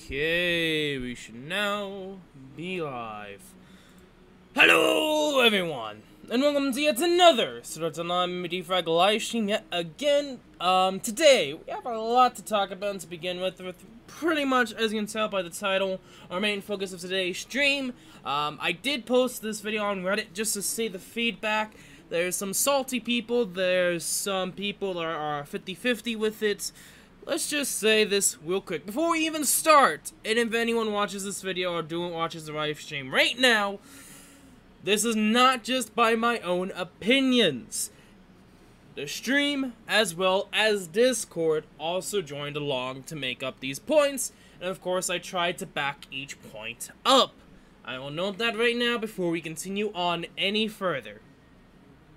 Okay, we should now be live. Hello, everyone, and welcome to yet another Art Online Memory Defrag live stream yet again. Today, we have a lot to talk about to begin with pretty much, as you can tell by the title, our main focus of today's stream. I did post this video on Reddit just to see the feedback. There's some salty people, there's some people that are 50-50 with it. Let's just say this real quick before we even start, and if anyone watches this video or watches the live stream right now, this is not just by my own opinions. The stream, as well as Discord, also joined along to make up these points, and of course I tried to back each point up. I will note that right now before we continue on any further.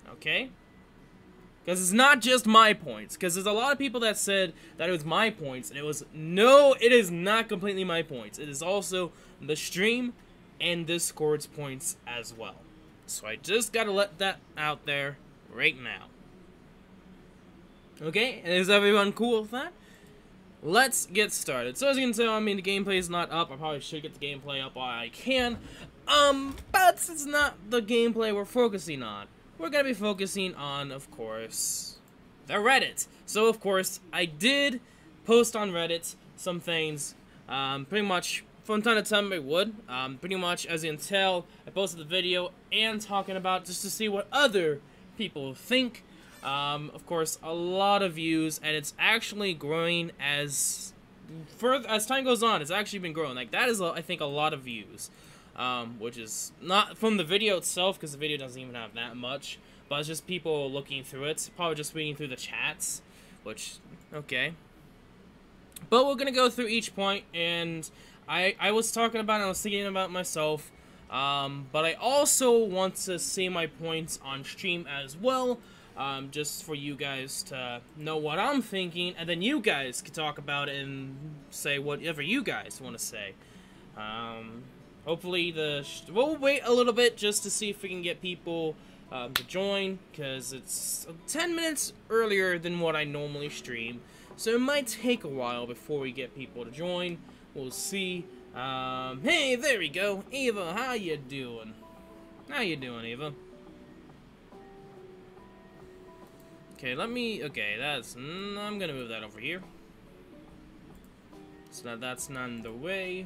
Okay? Because it's not just my points, because there's a lot of people that said that it was my points, and it was, no, it is not completely my points. It is also the stream and Discord's points as well. So I just gotta let that out there right now. Okay, and is everyone cool with that? Let's get started. So as you can tell, I mean, the gameplay is not up. I probably should get the gameplay up while I can. But it's not the gameplay we're focusing on. We're gonna be focusing on, of course, the Reddit. So, of course, I did post on Reddit some things, pretty much from time to time I would. Pretty much, as you can tell, I posted the video and talking about just to see what other people think. Of course, a lot of views, and it's actually growing as time goes on. It's actually been growing. Like, that is, I think, a lot of views. Which is not from the video itself, because the video doesn't even have that much, but it's just people looking through it, probably just reading through the chats, which, okay. But we're gonna go through each point, and I was talking about it, I was thinking about myself, but I also want to say my points on stream as well, just for you guys to know what I'm thinking, and then you guys can talk about it and say whatever you guys want to say. Hopefully we'll wait a little bit just to see if we can get people to join, because it's 10 minutes earlier than what I normally stream, so it might take a while before we get people to join. We'll see. Hey, there we go. Eva, how you doing? How you doing, Eva? Okay, I'm gonna move that over here, so that's not in the way.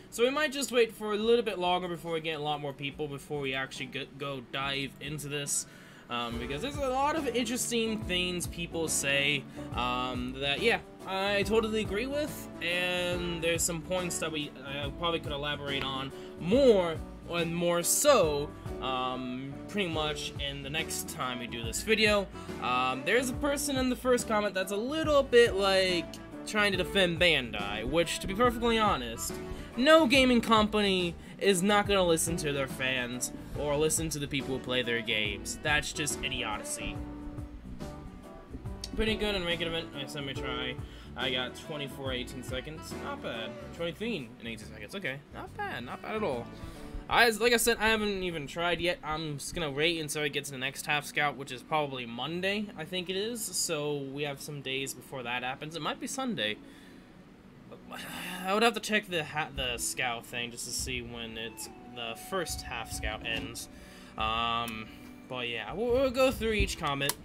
So we might just wait for a little bit longer before we get a lot more people before we actually go dive into this, because there's a lot of interesting things people say that, yeah, I totally agree with, and there's some points that I probably could elaborate on more and more so pretty much in the next time we do this video. There's a person in the first comment that's a little bit like trying to defend Bandai, which, to be perfectly honest, no gaming company is not going to listen to their fans or listen to the people who play their games. That's just idiocy. Pretty good in ranking event. I said me try. I got 24-18 seconds. Not bad. 23 in 18 seconds. Okay. Not bad. Not bad at all. Like I said, I haven't even tried yet. I'm just going to wait until I get to the next half scout, which is probably Monday, I think it is. So we have some days before that happens. It might be Sunday. I would have to check the scout thing just to see when the first half scout ends. But yeah, we'll go through each comment,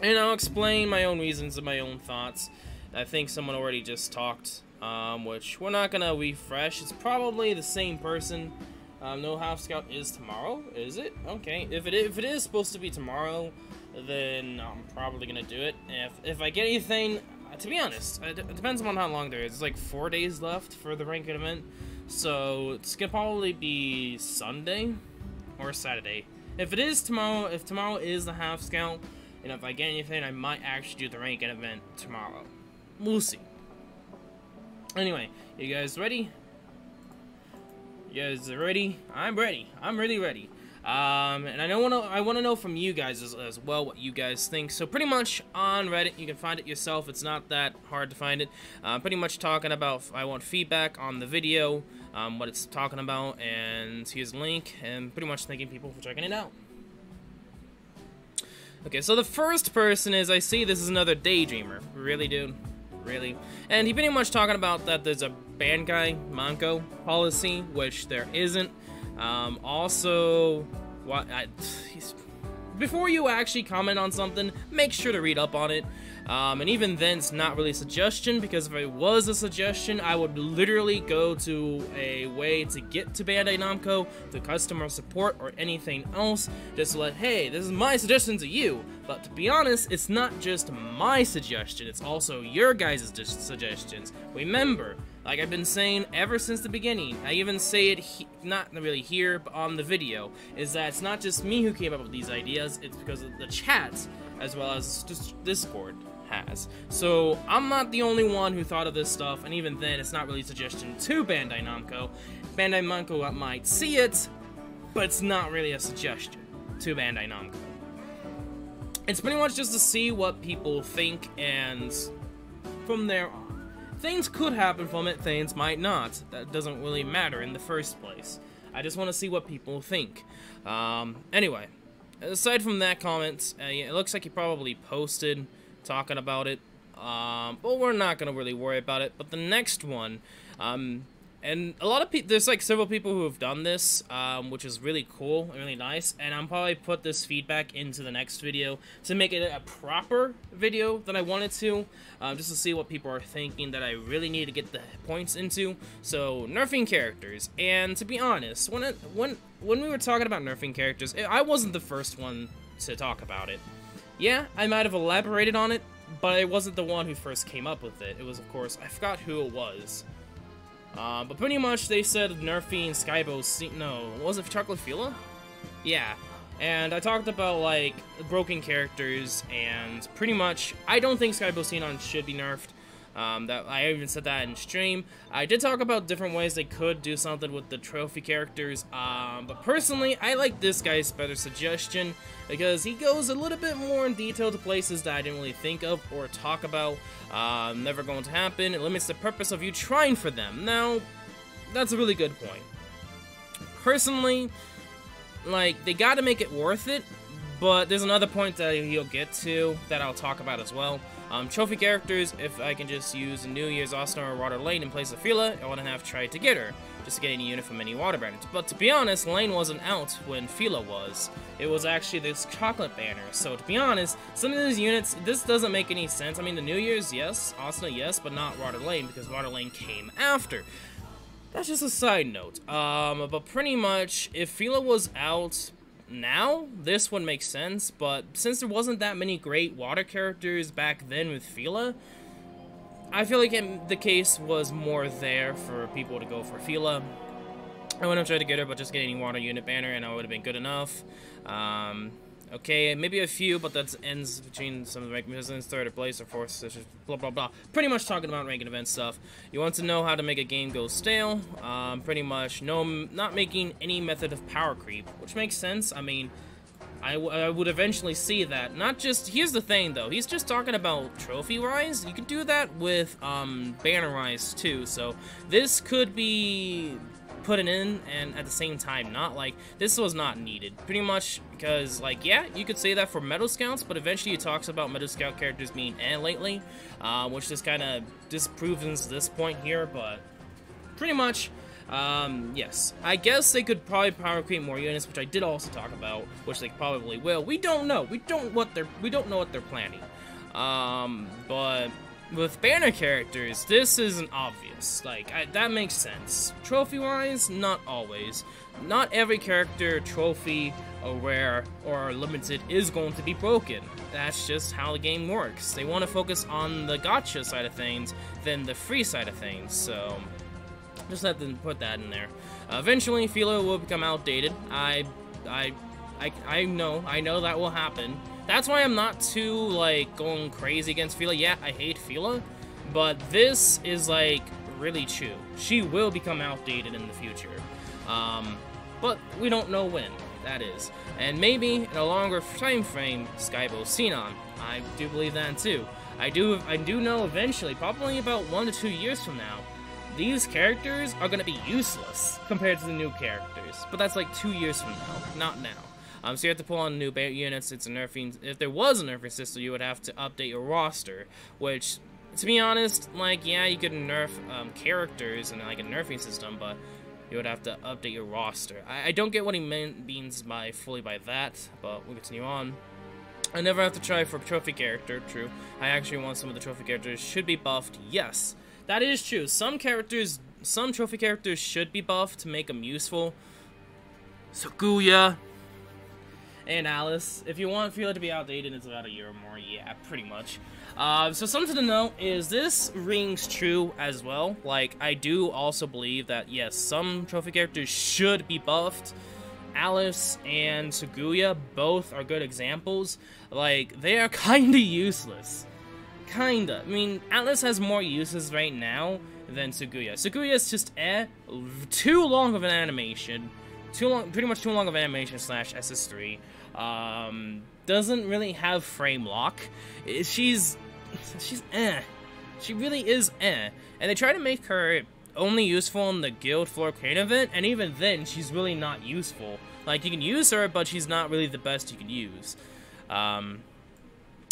and I'll explain my own reasons and my own thoughts. I think someone already just talked, which we're not gonna refresh. It's probably the same person. No half scout is tomorrow, is it? Okay, if it is supposed to be tomorrow, then I'm probably gonna do it. If I get anything. To be honest, it depends on how long there is. It's like 4 days left for the ranking event, so it's gonna probably be Sunday or Saturday. If it is tomorrow, if tomorrow is the half scout, and if I get anything, I might actually do the ranking event tomorrow. We'll see. Anyway, you guys ready? You guys ready? I'm ready. I'm really ready. And I want to know from you guys as well what you guys think. So pretty much on Reddit, you can find it yourself. It's not that hard to find it. Pretty much talking about, I want feedback on the video, what it's talking about, and here's the link, and pretty much thanking people for checking it out. Okay, so the first person is, I see this is another daydreamer. Really, dude? really. And he pretty much talking about that there's a Bandai Namco policy, which there isn't. Also, before you actually comment on something, make sure to read up on it. And even then, it's not really a suggestion, because if it was a suggestion, I would literally go to a way to get to Bandai Namco, to customer support, or anything else, just to let, hey, this is my suggestion to you. But to be honest, it's not just my suggestion, it's also your guys' suggestions. Remember, like I've been saying ever since the beginning, I even say it not really here, but on the video, is that it's not just me who came up with these ideas, it's because of the chat, as well as Discord has. So I'm not the only one who thought of this stuff, and even then, it's not really a suggestion to Bandai Namco. Bandai Namco might see it, but it's not really a suggestion to Bandai Namco. It's pretty much just to see what people think, and from there on. Things could happen from it, things might not. That doesn't really matter in the first place. I just want to see what people think. Anyway, aside from that comment, it looks like he probably posted talking about it. But we're not going to really worry about it. But the next one, and a lot of people, there's like several people who have done this, which is really cool and really nice, and I'm probably put this feedback into the next video to make it a proper video that I wanted to, just to see what people are thinking that I really need to get the points into. So, nerfing characters, and to be honest, when we were talking about nerfing characters, I wasn't the first one to talk about it. Yeah, I might have elaborated on it, but I wasn't the one who first came up with it. It was, of course, I forgot who it was. But pretty much they said nerfing Skybo, no, was it Chocolate Fila? Yeah, and I talked about, like, broken characters, and pretty much, I don't think Skybo Xenon should be nerfed. That I even said that in stream. I did talk about different ways they could do something with the trophy characters, but personally, I like this guy's better suggestion, because he goes a little bit more in detail to places that I didn't really think of or talk about. Never going to happen. It limits the purpose of you trying for them. Now, that's a really good point. Personally, like, they gotta make it worth it, but there's another point that he'll get to that I'll talk about as well. Trophy characters, if I can just use New Year's Austin or Water Lane in place of Fila, I wouldn't have tried to get her, just to get any unit from any water banners. But to be honest, Lane wasn't out when Fila was. It was actually this chocolate banner. So to be honest, some of these units, this doesn't make any sense. I mean, the New Year's, yes, Austin, yes, but not Water Lane, because Water Lane came after. That's just a side note. But pretty much, if Fila was out now, this would make sense, but since there wasn't that many great water characters back then with Fila, I feel like the case was more there for people to go for Fila. I wouldn't have tried to get her, but just get any water unit banner, and I would have been good enough. Okay, maybe a few, but that ends between some of the ranking positions, third place or fourth, blah blah blah. Pretty much talking about ranking event stuff. You want to know how to make a game go stale? Pretty much not making any method of power creep, which makes sense. I mean, I would eventually see that. Not just, here's the thing though, he's just talking about trophy rise. You could do that with banner rise too. So this could be put it in, and at the same time not. Like, this was not needed pretty much, because like, yeah, you could say that for Metal Scouts, but eventually he talks about Metal Scout characters being lately, which just kind of disproves this point here. But pretty much, yes, I guess they could probably power create more units, which I did also talk about, which they probably will. We don't know. We don't know what they're planning. But with banner characters, this isn't obvious. Like, that makes sense. Trophy-wise, not always. Not every character, trophy, or rare, or limited is going to be broken. That's just how the game works. They want to focus on the gacha side of things than the free side of things, so just have to put that in there. Eventually, Fila will become outdated. I know that will happen. That's why I'm not too, like, going crazy against Fila. Yeah, I hate Fila, but this is, like, really true. She will become outdated in the future. But we don't know when that is. And maybe, in a longer time frame, Skybo Xenon. I do believe that, too. I do know eventually, probably about 1 to 2 years from now, these characters are going to be useless compared to the new characters. But that's, like, 2 years from now, not now. So you have to pull on new units. It's a nerfing. If there was a nerfing system, you would have to update your roster, which to be honest, like, yeah, you could nerf characters in like a nerfing system, but you would have to update your roster. I don't get what he means by fully by that, but we'll continue on. I never have to try for a trophy character, true. I actually want some of the trophy characters should be buffed, yes. That is true. Some trophy characters should be buffed to make them useful. Sakuya and Alice. If you want Fila to be outdated, it's about a year or more, yeah, pretty much. So something to note is this rings true as well. Like, I do also believe that, yes, some trophy characters should be buffed. Alice and Sakuya both are good examples. Like, they are kinda useless. Kinda. I mean, Alice has more uses right now than Sakuya. Sakuya is just, too long of an animation. Pretty much too long of an animation / SS3. Doesn't really have frame lock. She's She really is And they try to make her only useful in the guild floor crane event, and even then, she's really not useful. Like, you can use her, but she's not really the best you can use.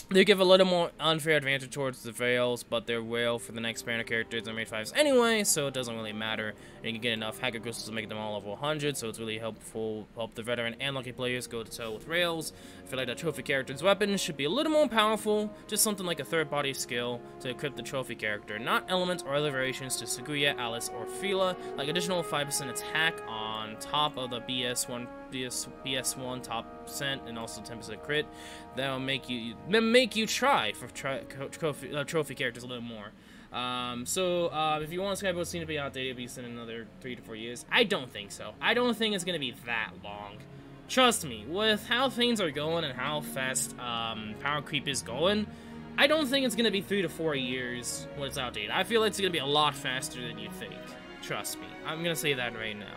They give a little more unfair advantage towards the Veils, but they're well for the next banner characters and Raid 5s anyway, so it doesn't really matter. And you can get enough Hacker Crystals to make them all level 100, so it's really helpful. Help the veteran and lucky players go to toe with Rails. I feel like the trophy character's weapon should be a little more powerful, just something like a third-party skill to equip the trophy character, not elements or other variations to Sakuya, Alice, or Fila, like additional 5% attack on top of the BS1 top percent, and also 10% crit. That'll make you try for trophy characters a little more. If you want Skyboat Scene to be outdated, it'll be in another 3 to 4 years. I don't think so. I don't think it's gonna be that long. Trust me, with how things are going and how fast power creep is going, I don't think it's gonna be 3 to 4 years when it's outdated. I feel like it's gonna be a lot faster than you think. Trust me. I'm gonna say that right now.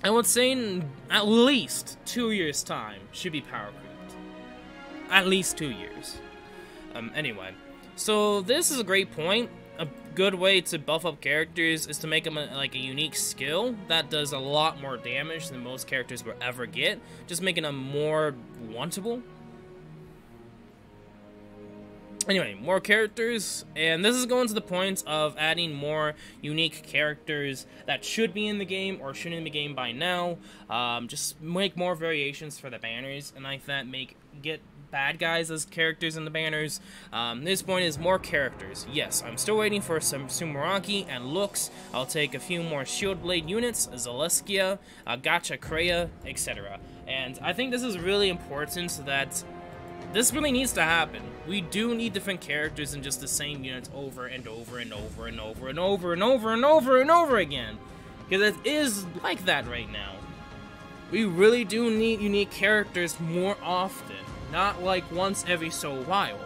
I would say in at least 2 years' time should be power creeped. At least 2 years. Anyway, so this is a great point. A good way to buff up characters is to make them like a unique skill that does a lot more damage than most characters will ever get, just making them more wantable. Anyway, more characters, and this is going to the point of adding more unique characters that should be in the game or shouldn't be in the game by now. Just make more variations for the banners, and like that get bad guys as characters in the banners. This point is more characters. Yes, I'm still waiting for some Sumeragi and Lux. I'll take a few more Shield Blade units, Zaleskia, Gacha Kreia, etc. And I think this is really important that this really needs to happen. We do need different characters in just the same units over and over and over and over and over and over and over and over again. Because it is like that right now. We really do need unique characters more often. Not like once every so while.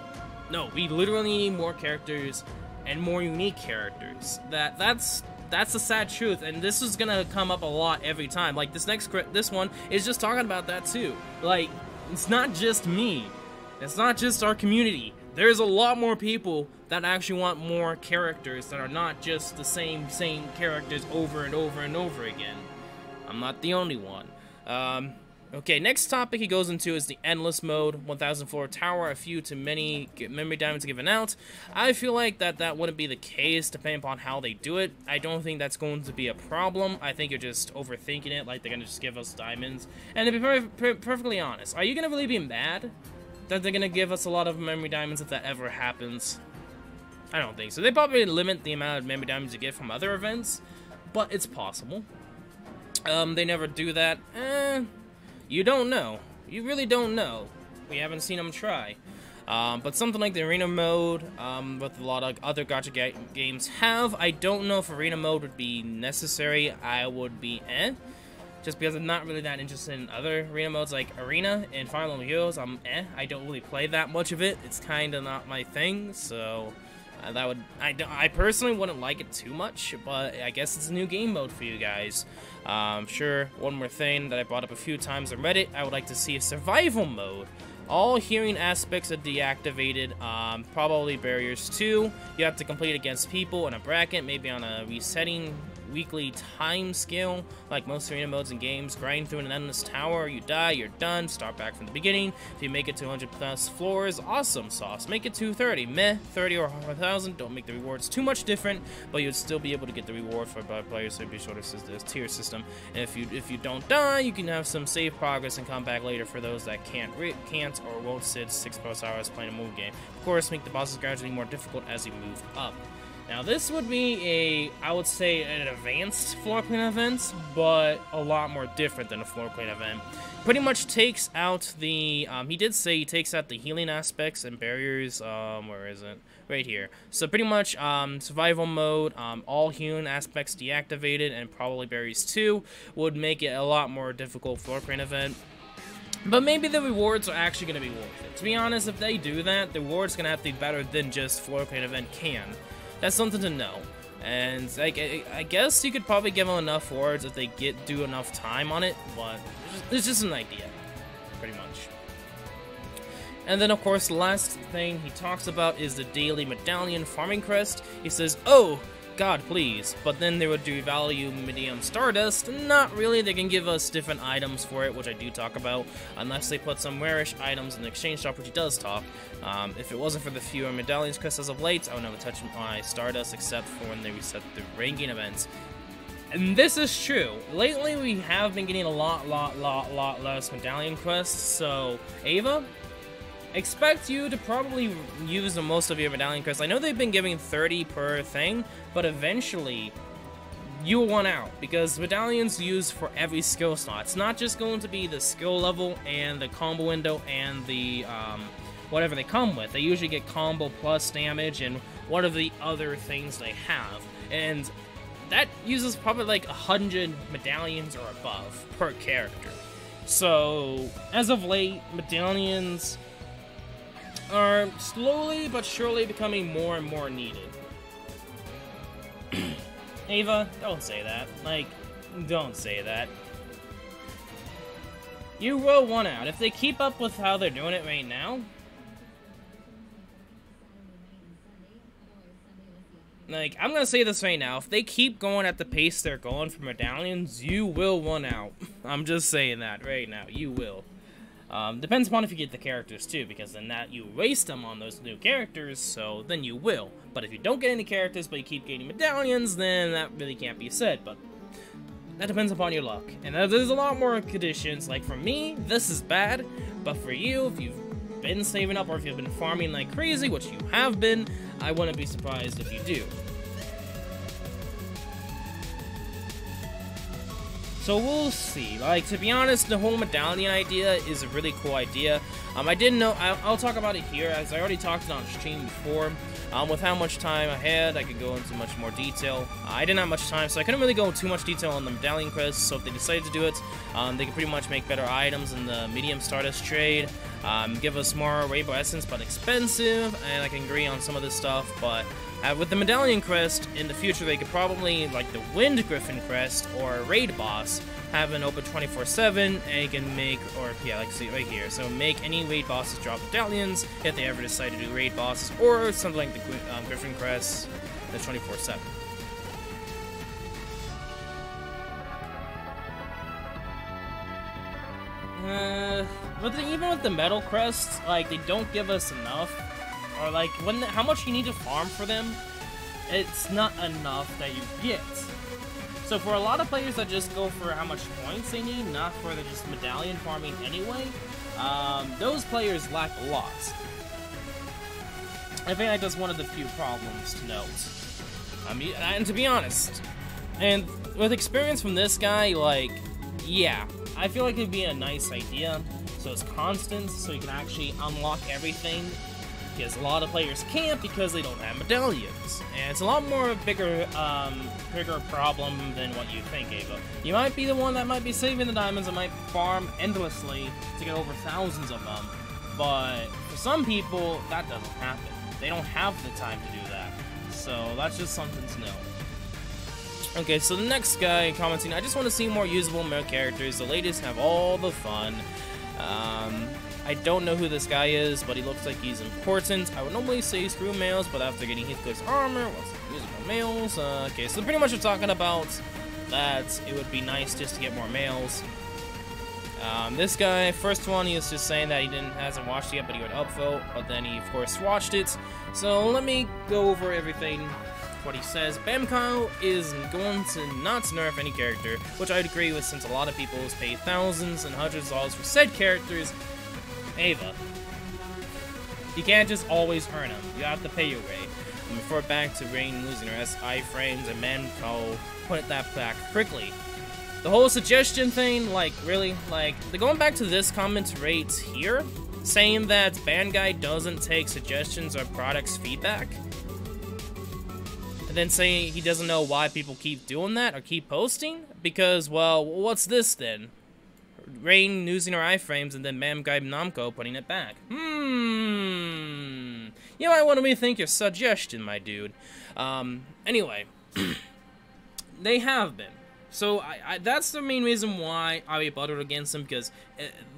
No, we literally need more characters and more unique characters. That's the sad truth, and this is gonna come up a lot every time. Like this one is just talking about that too. Like, it's not just me. It's not just our community. There's a lot more people that actually want more characters that are not just the same characters over and over and over again. I'm not the only one. Okay, next topic he goes into is the endless mode, 1000 floor tower, a few to many memory diamonds given out. I feel like that wouldn't be the case depending upon how they do it. I don't think that's going to be a problem. I think you're just overthinking it, like they're gonna just give us diamonds. And to be perfectly honest, are you gonna really be mad that they're gonna give us a lot of memory diamonds if that ever happens? I don't think so. They probably limit the amount of memory diamonds you get from other events, but it's possible. They never do that. You don't know. You really don't know. We haven't seen them try. But something like the arena mode, with a lot of other gacha games have, I don't know if arena mode would be necessary. I would be just because I'm not really that interested in other arena modes like arena and Fire Emblem Heroes. I don't really play that much of it. It's kind of not my thing, so I personally wouldn't like it too much, but I guess it's a new game mode for you guys. Sure, one more thing that I brought up a few times on Reddit, I would like to see a survival mode. All hearing aspects are deactivated, probably barriers too. You have to complete against people in a bracket, maybe on a resetting weekly time scale, like most arena modes and games. Grind through an endless tower, you die, you're done, start back from the beginning. If you make it to 100 plus floors, awesome sauce. Make it to 30, meh, 30 or 1,000, don't make the rewards too much different, but you'd still be able to get the reward for players, so be sure this is the tier system. And if you don't die, you can have some save progress and come back later for those that can't or won't sit 6+ hours playing a move game. Of course, make the bosses gradually more difficult as you move up. Now this would be I would say an advanced floor plan event, but a lot more different than a floor plan event. Pretty much takes out the, he did say he takes out the healing aspects and barriers, where is it? Right here. So pretty much, survival mode, all healing aspects deactivated, and probably barriers too, would make it a lot more difficult floor plan event. But maybe the rewards are actually going to be worth it. To be honest, if they do that, the rewards going to have to be better than just floor plan event can. That's something to know. And I guess you could probably give them enough rewards if they do enough time on it, but it's just an idea, pretty much. And then, of course, the last thing he talks about is the daily medallion farming crest. He says, oh, God, please. But then they would do value medium stardust. Not really. They can give us different items for it, which I do talk about, unless they put some rarish items in the exchange shop, which he does talk. If it wasn't for the fewer medallions crest as of late, I would never touch my stardust except for when they reset the ranking events. And this is true. Lately, we have been getting a lot less medallion quests. So, Ava, expect you to probably use the most of your medallion quests. I know they've been giving 30 per thing, but eventually you'll run out because medallions used for every skill slot. It's not just going to be the skill level and the combo window and the whatever they come with. They usually get combo plus damage and one of the other things they have, and that uses probably like 100 medallions or above per character. So as of late, medallions are slowly but surely becoming more and more needed. Ava, don't say that. Like, don't say that. You will run out. If they keep up with how they're doing it right now, like, I'm gonna say this right now, if they keep going at the pace they're going for medallions, you will run out. I'm just saying that right now, you will. Depends upon if you get the characters too, because then that you waste them on those new characters, so then you will. But if you don't get any characters, but you keep getting medallions, then that really can't be said, but that depends upon your luck. And there's a lot more conditions, like for me, this is bad, but for you, if you've been saving up or if you've been farming like crazy, which you have been, I wouldn't be surprised if you do. So we'll see. Like, to be honest, the whole medallion idea is a really cool idea. I didn't know, I'll talk about it here, as I already talked it on stream before. With how much time I had, I could go into much more detail. I didn't have much time, so I couldn't really go into too much detail on the medallion quests, so if they decided to do it, they can pretty much make better items in the medium stardust trade, give us more rainbow essence, but expensive, and I can agree on some of this stuff, but with the medallion crest, in the future they could probably, like the Wind Griffin crest or a raid boss, have an open 24/7, and you can make, or yeah, like see right here, so make any raid bosses drop medallions if they ever decide to do raid bosses, or something like the Griffin crest, the 24/7. But even with the metal crests, like, they don't give us enough. Or like, how much you need to farm for them, it's not enough that you get. So for a lot of players that just go for how much points they need, not for the just medallion farming anyway, those players lack a lot. I think that's one of the few problems to note. I mean, and to be honest, and with experience from this guy, like, yeah, I feel like it'd be a nice idea. So it's constant, so you can actually unlock everything. Because a lot of players can't because they don't have medallions. And it's a lot more bigger problem than what you think, Ava. You might be the one that might be saving the diamonds and might farm endlessly to get over thousands of them. But for some people, that doesn't happen. They don't have the time to do that. So that's just something to know. Okay, so the next guy commenting, I just want to see more usable male characters. The ladies have all the fun. I don't know who this guy is, but he looks like he's important. I would normally say screw males, but after getting Heathcliff's armor, what's usable males? Okay, so pretty much we're talking about that it would be nice just to get more males. This guy, first one, he was just saying that he hasn't watched it yet, but he would upvote, but then he, of course, watched it. So let me go over everything, what he says. Bamco is going to not nerf any character, which I'd agree with since a lot of people pay thousands and hundreds of dollars for said characters. Ava, you can't just always earn them. You have to pay your way. And refer back to Freind losing her SI frames and Bamco put that back quickly. The whole suggestion thing, like, really, like, going back to this comment right here, saying that Band Guy doesn't take suggestions or products feedback, and then saying he doesn't know why people keep doing that or keep posting, because, well, what's this then? Freind losing her iframes and then Band Guy Namco putting it back. You might want to rethink your suggestion, my dude. Anyway, they have been. So, that's the main reason why I rebutted against them, because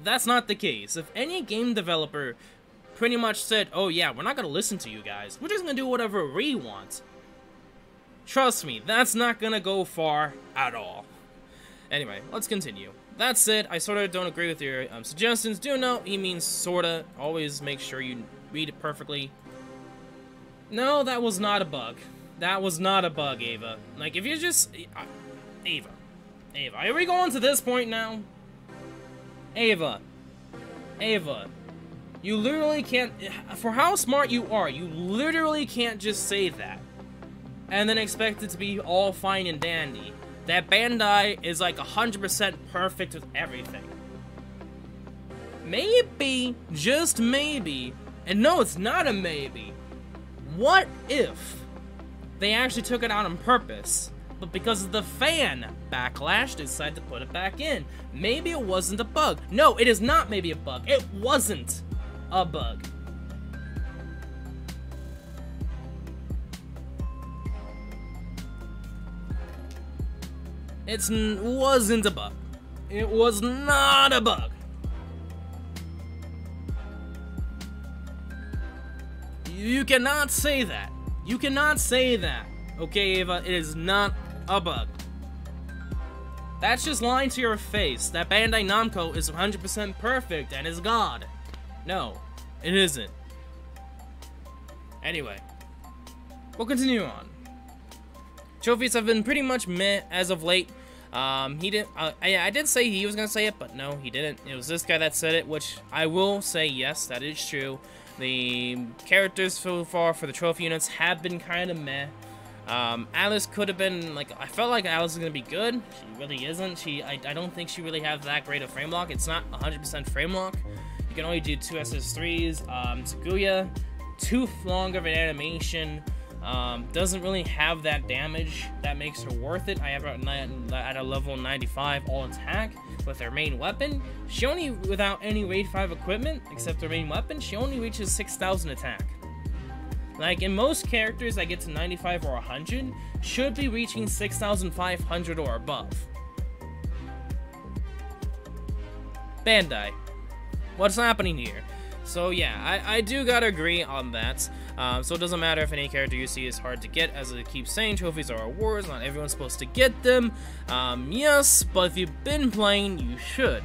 that's not the case. If any game developer pretty much said, oh yeah, we're not going to listen to you guys, we're just going to do whatever we want, trust me, that's not going to go far at all. Anyway, let's continue. That said, I sort of don't agree with your suggestions. Do note, he means sorta. Always make sure you read it perfectly. No, that was not a bug. That was not a bug, Ava. Like, if you just... Ava, are we going to this point now? Ava, you literally can't, for how smart you are, you literally can't just say that and then expect it to be all fine and dandy. That Bandai is like 100% perfect with everything. Maybe, just maybe, and no, it's not a maybe, what if they actually took it out on purpose? But because of the fan backlash, they decided to put it back in. Maybe it wasn't a bug. No, it is not maybe a bug. It wasn't a bug. It wasn't a bug. It was not a bug. You cannot say that. You cannot say that. Okay, Ava, it is not a bug. That's just lying to your face. That Bandai Namco is 100% perfect and is God. No, it isn't. Anyway, we'll continue on. Trophies have been pretty much meh as of late. He didn't. I did say he was gonna say it, but no, he didn't. It was this guy that said it, which I will say yes, that is true. The characters so far for the trophy units have been kind of meh. Alice could have been, like, I felt like Alice is going to be good. She really isn't. I don't think she really has that great of frame lock. It's not 100% frame lock. You can only do 2 SS3s. Taguya, too long of an animation. Doesn't really have that damage that makes her worth it. I have her at a level 95 all attack with her main weapon. She only, without any raid 5 equipment, except her main weapon, she only reaches 6,000 attack. Like, in most characters that get to 95 or 100, should be reaching 6,500 or above. Bandai, what's happening here? So yeah, I do gotta agree on that. So it doesn't matter if any character you see is hard to get, as I keep saying, trophies are awards, not everyone's supposed to get them. Yes, but if you've been playing, you should.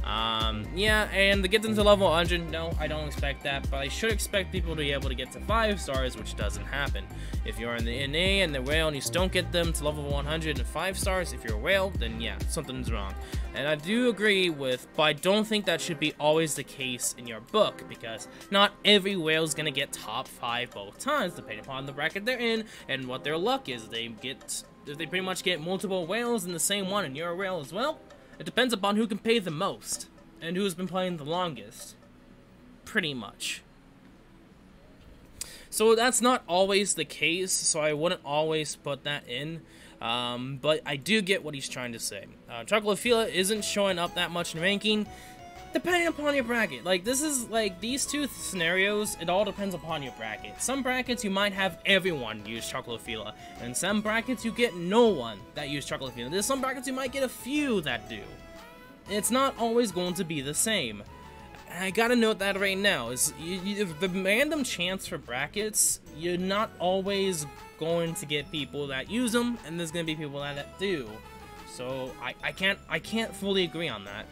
Yeah, and to get them to level 100, no, I don't expect that, but I should expect people to be able to get to 5 stars, which doesn't happen. If you're in the NA and the whale and you still don't get them to level 100 and 5 stars, if you're a whale, then yeah, something's wrong. And I do agree with, but I don't think that should be always the case in your book, because not every whale is gonna get top 5 both times, depending upon the bracket they're in, and what their luck is. They pretty much get multiple whales in the same one, and you're a whale as well. It depends upon who can pay the most, and who's been playing the longest. Pretty much. So that's not always the case, so I wouldn't always put that in. But I do get what he's trying to say. Chocolatefila isn't showing up that much in ranking, depending upon your bracket. Like, this is, like, these two scenarios, it all depends upon your bracket. Some brackets, you might have everyone use Chocolatefila, and some brackets, you get no one that use Chocolatefila. There's some brackets, you might get a few that do. It's not always going to be the same. And I gotta note that right now, is the random chance for brackets, you're not always going to get people that use them, and there's gonna be people that do. So I can't fully agree on that.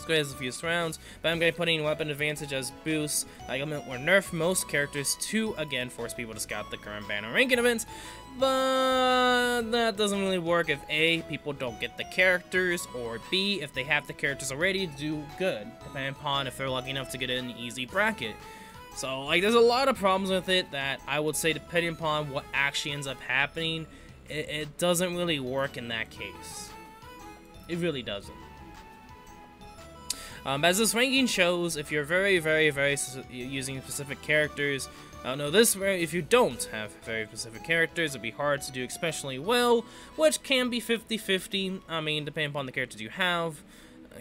Good as a few rounds, but I'm going to put in weapon advantage as boosts, like or nerf most characters to again force people to scout the current banner ranking events, but that doesn't really work if A, people don't get the characters, or B, if they have the characters already, do good, depending upon if they're lucky enough to get an easy bracket. So like there's a lot of problems with it that I would say, depending upon what actually ends up happening, it doesn't really work in that case. It really doesn't. As this ranking shows, if you're very using specific characters, no, this way, if you don't have very specific characters, it'd be hard to do especially well, which can be 50-50. I mean, depending upon the characters you have,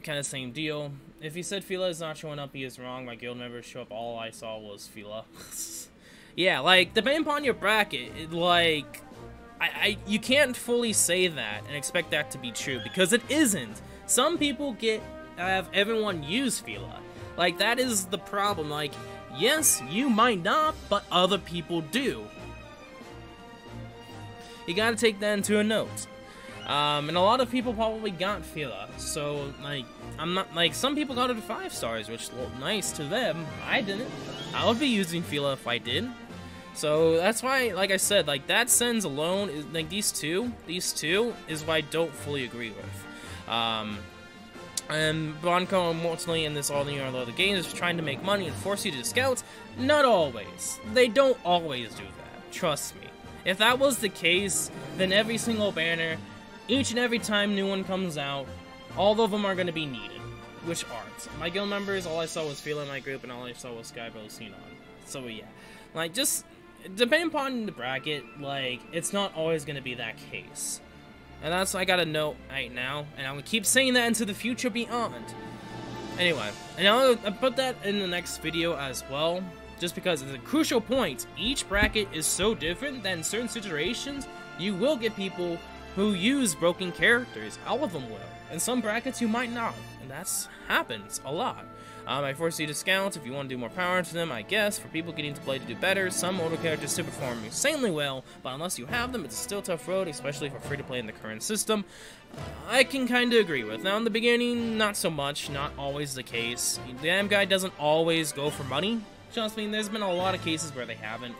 kind of same deal. If he said Fila is not showing up, he is wrong. My guild members show up. All I saw was Fila. Yeah, like depending upon your bracket, like you can't fully say that and expect that to be true because it isn't. Some people have everyone use Fila. Like, that is the problem. Like, yes, you might not, but other people do. You gotta take that into a note. And a lot of people probably got Fila. So, like, I'm not, like, some people got it to 5 stars, which, well, nice to them. I didn't. I would be using Fila if I did. So, that's why, like I said, like, that sends alone, is, like, these two is what I don't fully agree with. And Bronco, mostly in this all the other games, is trying to make money and force you to scout. Not always. They don't always do that. Trust me. If that was the case, then every single banner, each and every time new one comes out, all of them are going to be needed, which aren't. My guild members, all I saw was Fila in my group, and all I saw was Skybo Xenon. So yeah, like just depending upon the bracket, like it's not always going to be that case. And that's what I gotta note right now, and I'm gonna keep saying that into the future beyond. Anyway, and I'll put that in the next video as well, just because it's a crucial point. Each bracket is so different that in certain situations, you will get people who use broken characters. All of them will. In some brackets, you might not, and that happens a lot. I force you to scout if you want to do more power to them, I guess, for people getting to play to do better. Some older characters still perform insanely well, but unless you have them, it's still a tough road, especially for free-to-play in the current system. I can kind of agree with. Now, in the beginning, not so much, not always the case. The AM guy doesn't always go for money. Trust me, there's been a lot of cases where they haven't.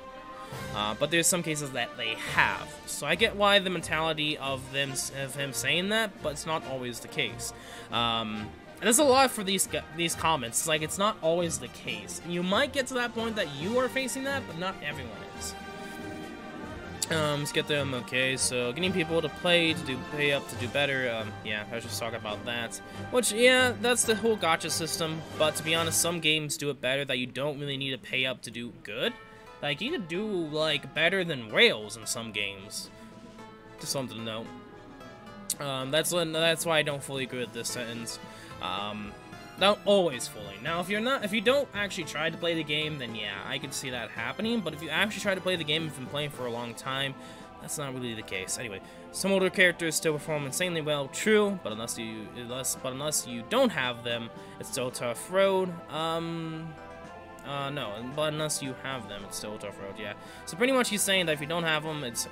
But there's some cases that they have. So I get why the mentality of him saying that, but it's not always the case. And there's a lot for these comments. It's like, it's not always the case. You might get to that point that you are facing that, but not everyone is. Let's get them. Okay, so getting people to pay up to do better. Yeah, I was just talking about that. Which, yeah, that's the whole gacha system. But to be honest, some games do it better that you don't really need to pay up to do good. Like, you could do, like, better than whales in some games. Just something to note. That's why I don't fully agree with this sentence. Not always fully. Now, if you don't actually try to play the game, then yeah, I could see that happening. But if you actually try to play the game and have been playing for a long time, that's not really the case. Anyway, some older characters still perform insanely well, true, but unless you don't have them, it's still a tough road. No, but unless you have them, it's still a tough road, yeah. So pretty much he's saying that if you don't have them, it's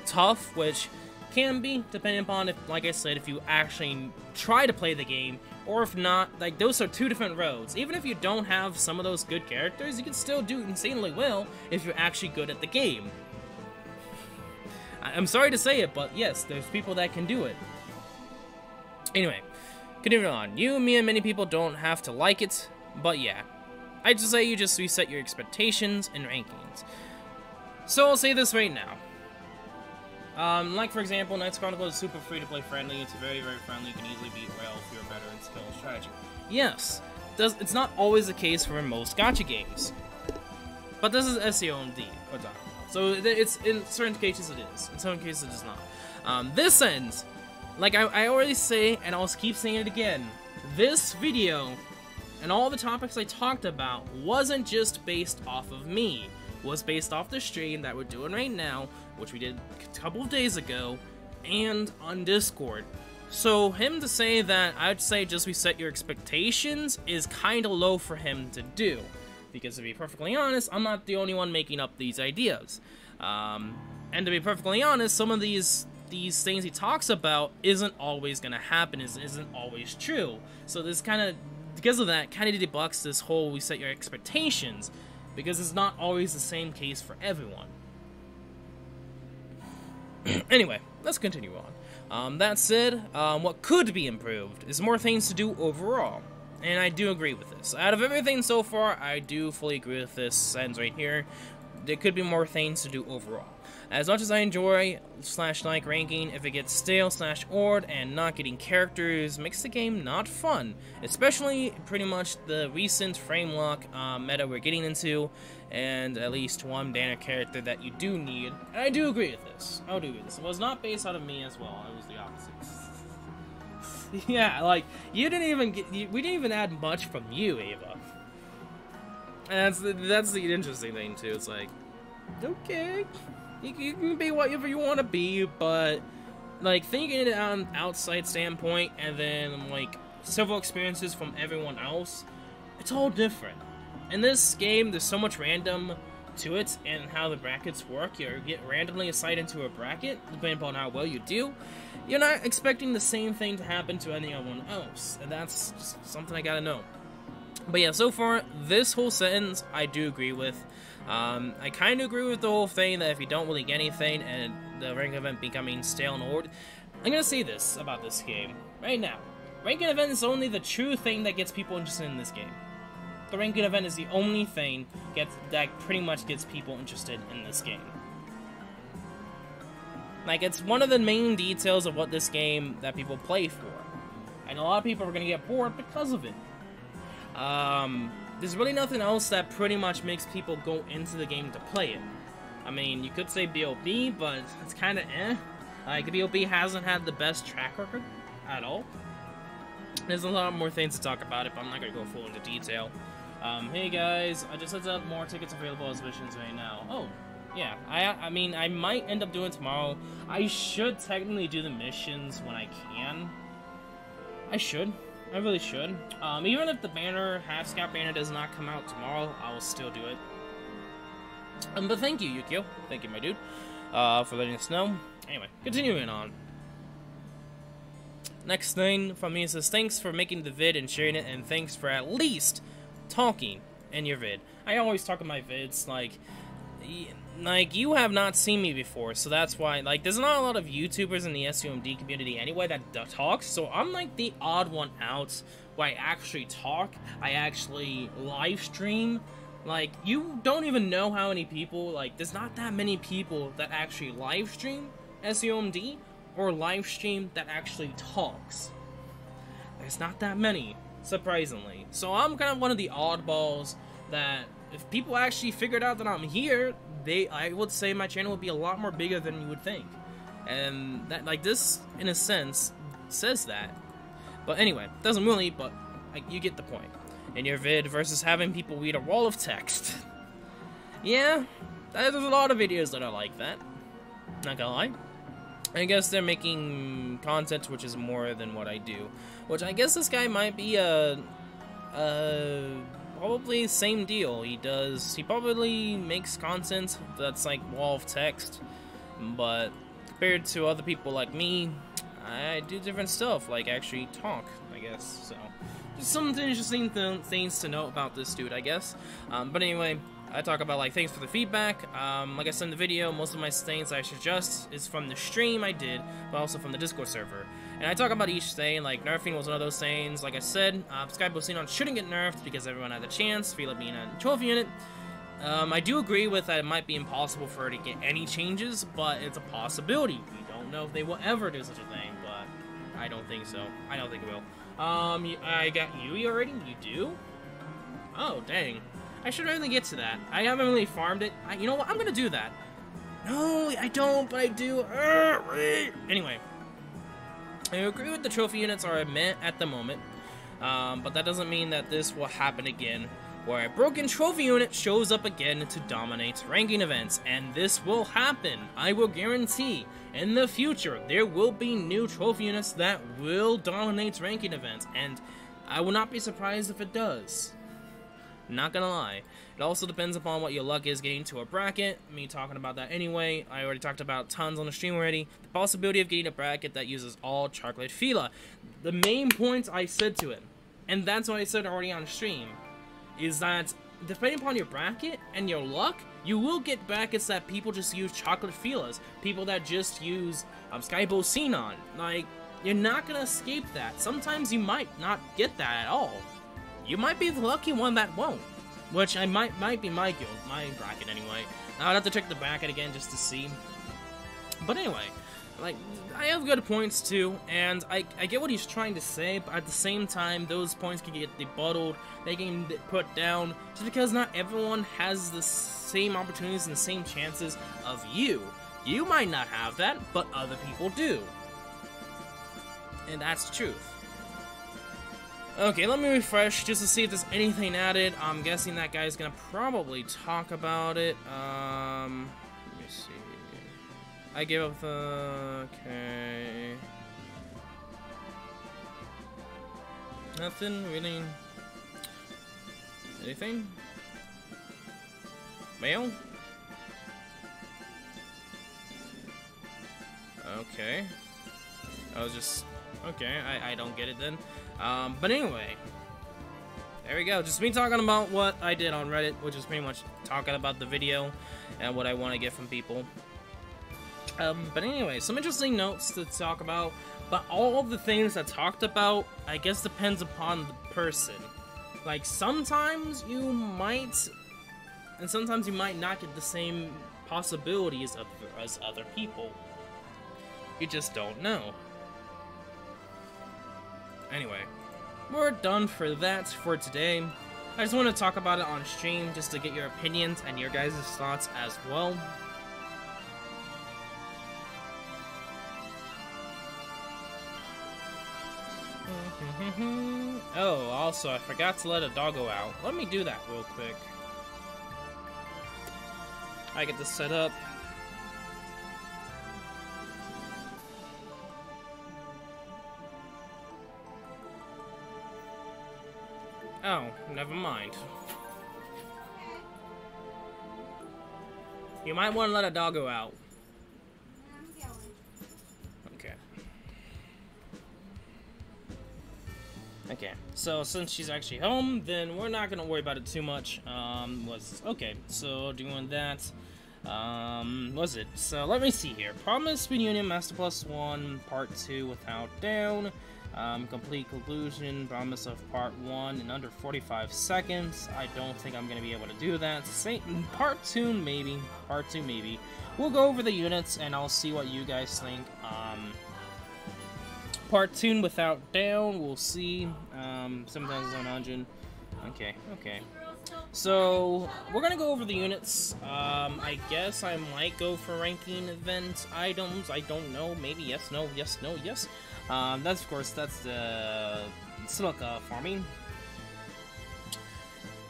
tough, which can be, depending upon, if, like I said, if you actually try to play the game, or if not, like, those are two different roads. Even if you don't have some of those good characters, you can still do insanely well if you're actually good at the game. I'm sorry to say it, but yes, there's people that can do it. Anyway, continuing on. You, me, and many people don't have to like it, but yeah. I'd just say you just reset your expectations and rankings. So I'll say this right now. Like, for example, Knights Chronicle is super free-to-play friendly. It's very, very friendly. You can easily beat rail if you're better in skill and strategy. Yes, it's not always the case for most gacha games. But this is SAO MD we're talking about. So it's, in certain cases it is. In some cases it is not. This ends, like I already say, and I'll keep saying it again, this video and all the topics I talked about wasn't just based off of me. It was based off the stream that we're doing right now, which we did a couple of days ago, and on Discord. So him to say that, I'd say just reset your expectations is kind of low for him to do. Because to be perfectly honest, I'm not the only one making up these ideas. And to be perfectly honest, some of these things he talks about isn't always going to happen, isn't always true. So this kind of, because of that, kind of debucks this whole reset your expectations. Because it's not always the same case for everyone. Anyway, let's continue on. That said, what could be improved is more things to do overall. And I do agree with this. Out of everything so far, I do fully agree with this sentence right here. There could be more things to do overall. As much as I enjoy /like ranking, if it gets stale /ord and not getting characters makes the game not fun. Especially pretty much the recent frame lock meta we're getting into, and at least one banner character that you do need. And I do agree with this. I do agree with this. It was not based out of me as well. It was the opposite. Yeah, like, you didn't even get, we didn't even add much from you, Ava. And that's the interesting thing, too. It's like, okay, you can be whatever you want to be, but, like, thinking it on an outside standpoint, and then, like, several experiences from everyone else, it's all different. In this game, there's so much random to it, and how the brackets work. You get randomly assigned into a bracket, depending upon how well you do. You're not expecting the same thing to happen to anyone else, and that's just something I gotta know. But yeah, so far, this whole sentence, I do agree with. I kind of agree with the whole thing that if you don't really get anything, and the rank event becoming stale and old, I'm gonna say this about this game, right now. Ranking event is only the true thing that gets people interested in this game. The ranking event is the only thing that pretty much gets people interested in this game. Like, it's one of the main details of what this game that people play for. And a lot of people are going to get bored because of it. There's really nothing else that pretty much makes people go into the game to play it. I mean, you could say BOB, but it's kind of eh. Like, BOB hasn't had the best track record at all. There's a lot more things to talk about it, but I'm not going to go full into detail. Hey guys, I just set up more tickets available as missions right now. Oh. Yeah, I mean, I might end up doing it tomorrow. I should technically do the missions when I can. I should. I really should. Even if the banner, half-scout banner, does not come out tomorrow, I will still do it. But thank you, Yukio. Thank you, my dude, for letting us know. Anyway, continuing on. Next thing from me says, thanks for making the vid and sharing it, and thanks for at least talking in your vid. I always talk in my vids, like, you have not seen me before, so that's why, like, there's not a lot of YouTubers in the SAO MD community anyway that talks, so I'm, like, the odd one out where I actually talk, I actually live stream. Like, you don't even know how many people, like, there's not that many people that actually live stream SAO MD, or live stream that actually talks. There's not that many, surprisingly. So I'm kind of one of the oddballs that, if people actually figured out that I'm here, I would say my channel would be a lot more bigger than you would think. And that, like, this, in a sense, says that. But anyway, doesn't really, but like, you get the point. In your vid versus having people read a wall of text. Yeah, there's a lot of videos that are like that. Not gonna lie. I guess they're making content which is more than what I do. Which I guess this guy might be probably same deal. He probably makes content that's like wall of text, but compared to other people like me, I do different stuff, like actually talk, I guess. So just some interesting things to note about this dude, I guess. But anyway, I talk about, like, thanks for the feedback. Like I said in the video, most of my things I suggest is from the stream I did, but also from the Discord server. And I talk about each thing, like nerfing was one of those things. Like I said, Sky Xenon shouldn't get nerfed because everyone had a chance, Fila being a trophy unit. I do agree with that it might be impossible for her to get any changes, but it's a possibility. We don't know if they will ever do such a thing, but I don't think so. I don't think it will. I got Yui already? You do? Oh, dang. I should really get to that. I haven't really farmed it. You know what? I'm gonna do that. No, I don't, but I do. Anyway. I agree with the trophy units are a meh at the moment. But that doesn't mean that this will happen again. where a broken trophy unit shows up again to dominate ranking events, and this will happen. I will guarantee in the future there will be new trophy units that will dominate ranking events, and I will not be surprised if it does. Not gonna lie. It also depends upon what your luck is getting to a bracket. Me talking about that anyway. I already talked about tons on the stream already. The possibility of getting a bracket that uses all chocolate fila. The main points I said to it, and that's what I said already on stream, is that depending upon your bracket and your luck, you will get brackets that people just use chocolate filas. People that just use Skybo Xenon. Like, you're not gonna escape that. Sometimes you might not get that at all. You might be the lucky one that won't. Which I might be my guild, my bracket anyway. I'd have to check the bracket again just to see. But anyway, like, I have good points too, and I get what he's trying to say, but at the same time, those points can get debuttled, they can get put down, just because not everyone has the same opportunities and the same chances of you. You might not have that, but other people do. And that's the truth. Okay, let me refresh just to see if there's anything added. I'm guessing that guy's gonna probably talk about it. Let me see. I gave up the... okay. Nothing really. Anything? Mail? Okay. I was just... okay, I don't get it then. But anyway, there we go. Just me talking about what I did on Reddit, which is pretty much talking about the video and what I want to get from people. But anyway, some interesting notes to talk about, but all of the things I talked about, I guess depends upon the person. Like, sometimes you might, and sometimes you might not get the same possibilities as other people. You just don't know. Anyway, we're done for that for today. I just want to talk about it on stream just to get your opinions and your guys' thoughts as well. Oh, also, I forgot to let a doggo out. Let me do that real quick. I get this set up. Oh, never mind. You might want to let a doggo out. Okay. Okay, so since she's actually home, then we're not gonna worry about it too much. Okay, so doing that. Was it? So let me see here. Promise Reunion Master Plus 1, Part 2 without down. Complete conclusion, promise of part 1 in under 45 seconds. I don't think I'm going to be able to do that. Part 2 maybe. Part 2 maybe. We'll go over the units and I'll see what you guys think. Part 2 without down, we'll see. 7,100. Okay. So, we're going to go over the units. I guess I might go for ranking event items. I don't know. Maybe yes, no, yes, no, yes. That's, of course, that's the Silica farming.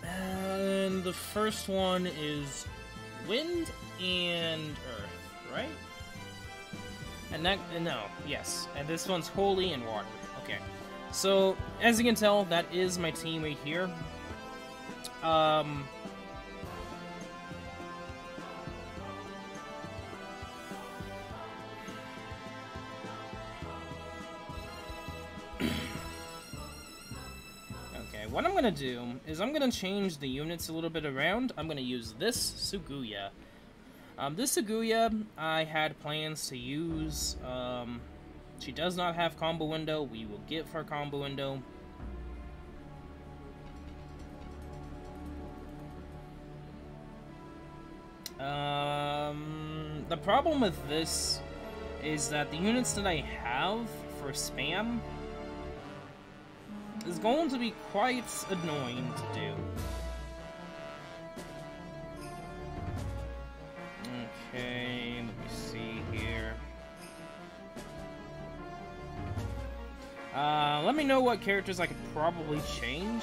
And the first one is wind and earth, right? And that, no, yes. And this one's holy and water. Okay. So, as you can tell, that is my team right here. What I'm going to do is I'm going to change the units a little bit around. I'm going to use this Suguya. This Suguya I had plans to use. She does not have combo window. We will get for combo window. The problem with this is that the units that I have for spam is going to be quite annoying to do. Okay, let me see here. Let me know what characters I could probably change.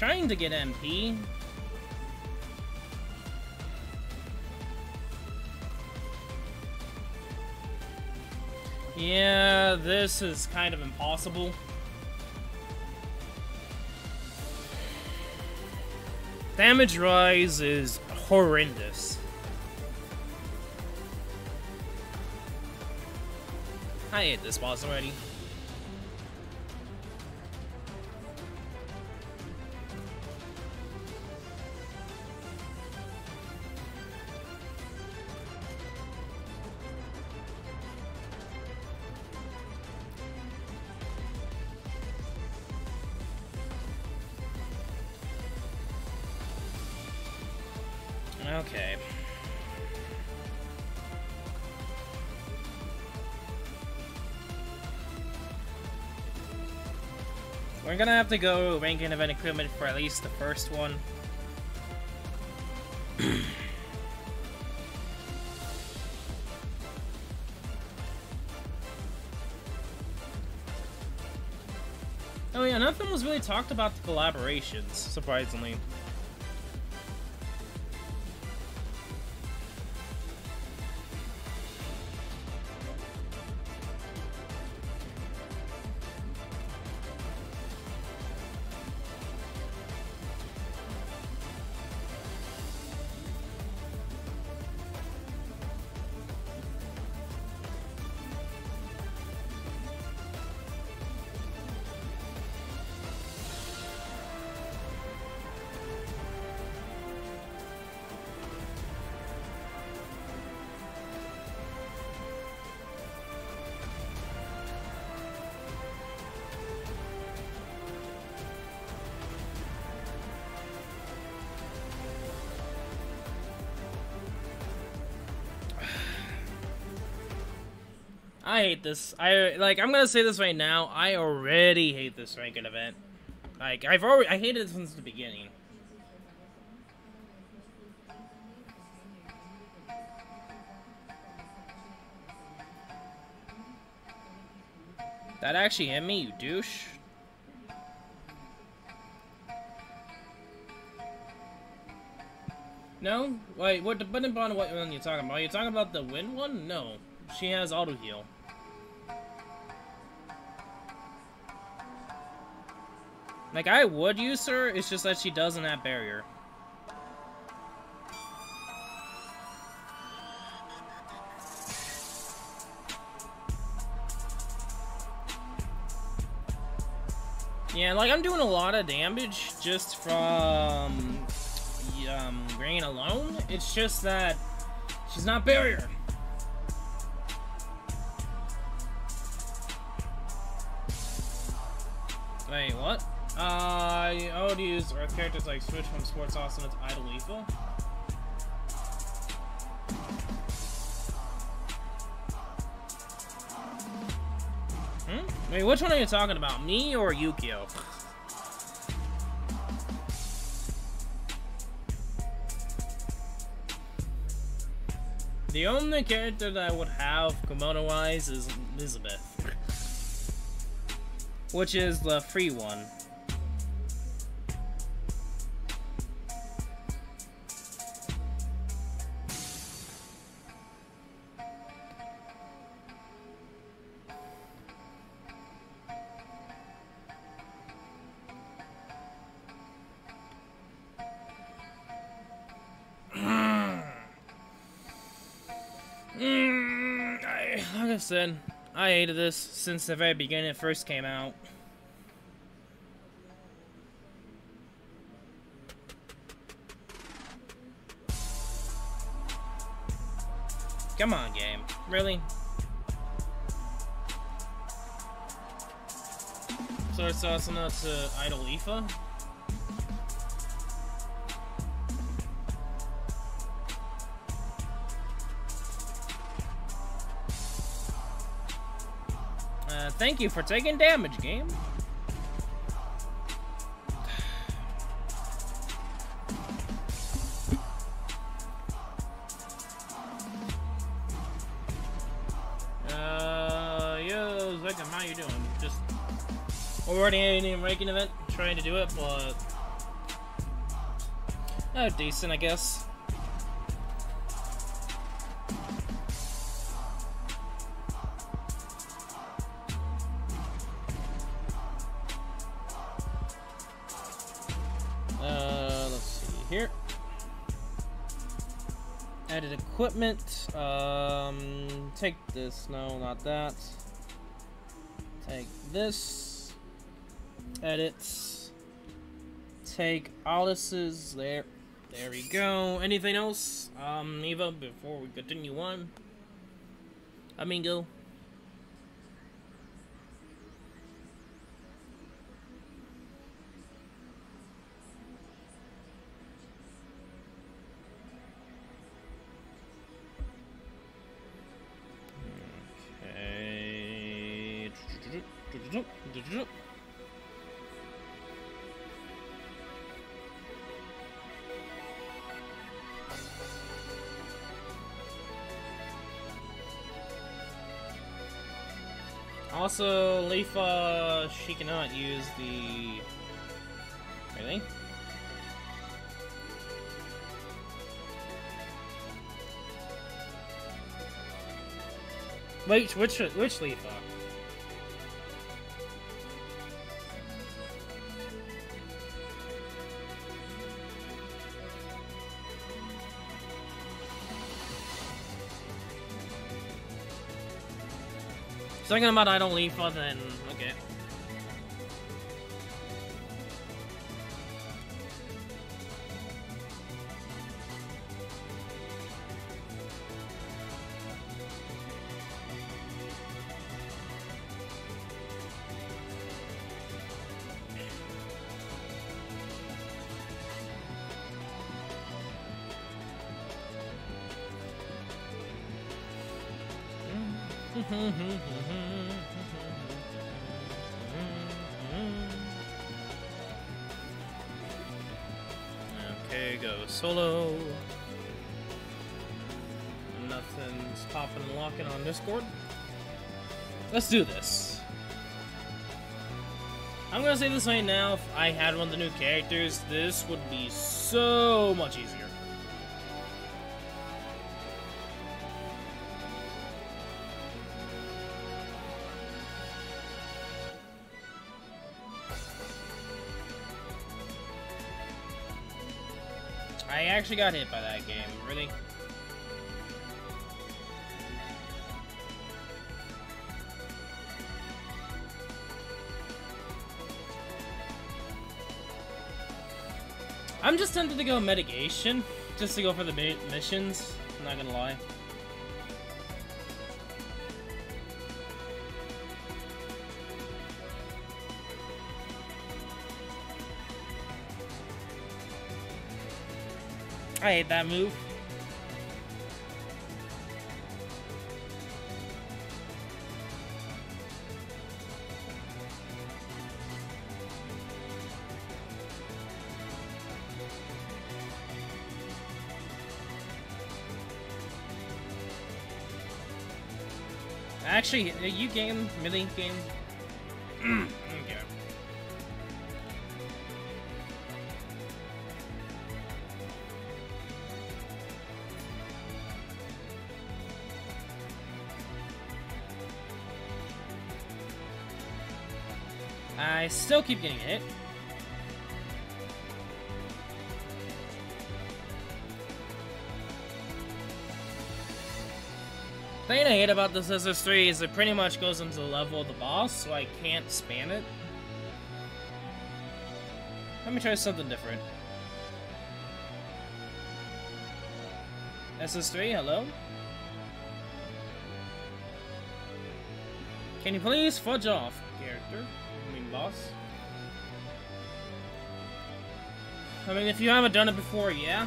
trying to get MP. Yeah, this is kind of impossible. Damage rise is horrendous. I hate this boss already. Okay. We're gonna have to go ranking event equipment for at least the first one. Oh yeah, nothing was really talked about the collaborations, surprisingly. I hate this. I'm gonna say this right now. I already hate this ranking event. Like, I hated it since the beginning. That actually hit me, you douche. No? Wait, what? Depending upon what one you're talking about. Are you talking about the win one? No. She has auto heal. Like, I would use her, it's just that she doesn't have barrier. Yeah, like, I'm doing a lot of damage just from Green alone. It's just that she's not barrier. Wait, what? I would use Earth characters like switch from Sports Awesome to Idle Lethal. Wait, which one are you talking about? Me or Yukio? The only character that I would have Komodo-wise is Elizabeth. Which is the free one. Like I said, I hated this since the very beginning it first came out. Come on, game. Really? So it's also not to Idle Aoife? Thank you for taking damage, game. Yo, Zeckham, how you doing? Just already in a ranking event, trying to do it, but Oh, decent, I guess. Let's see here. Added equipment. Take this. No, not that. Take this. Edit. Take Alice's. There we go. Anything else, Eva, before we continue on? Amigo. Okay. Also, Leafa, she cannot use the... Really? Wait, which Leafa? Talking about idle Leafa, then okay. Okay, go solo. Nothing's popping and locking on Discord. Let's do this. I'm gonna say this right now, if I had one of the new characters, this would be so much easier. I actually got hit by that game, really? I'm just tempted to go mitigation, just to go for the missions, I'm not gonna lie. I hate that move. Actually, you game, really game. Okay. I still keep getting hit. The thing I hate about this SS3 is it pretty much goes into the level of the boss, so I can't spam it. Let me try something different. SS3, hello? Can you please fudge off, character? I mean, boss. I mean, if you haven't done it before, yeah.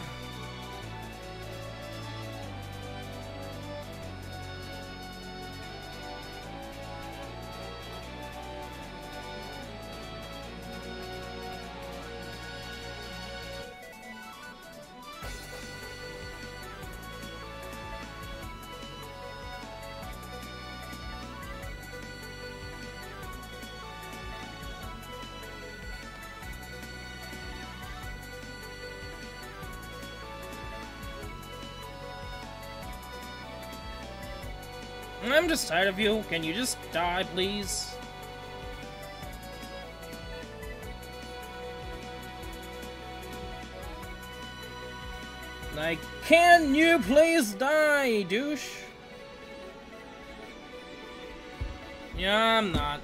I'm just tired of you. Can you just die, please? Like, can you please die, douche? Yeah, I'm not.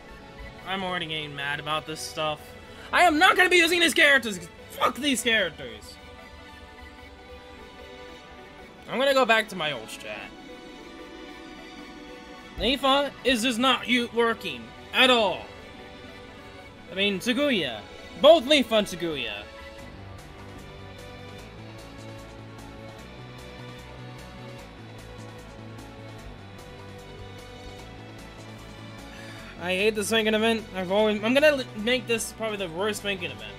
I'm already getting mad about this stuff. I am not gonna be using these characters! Fuck these characters! I'm gonna go back to my old strat. Leafa is just not working at all. I mean, Tsuguya. Both Leafa and Tsuguya. I hate this ranking event. I'm gonna make this probably the worst ranking event.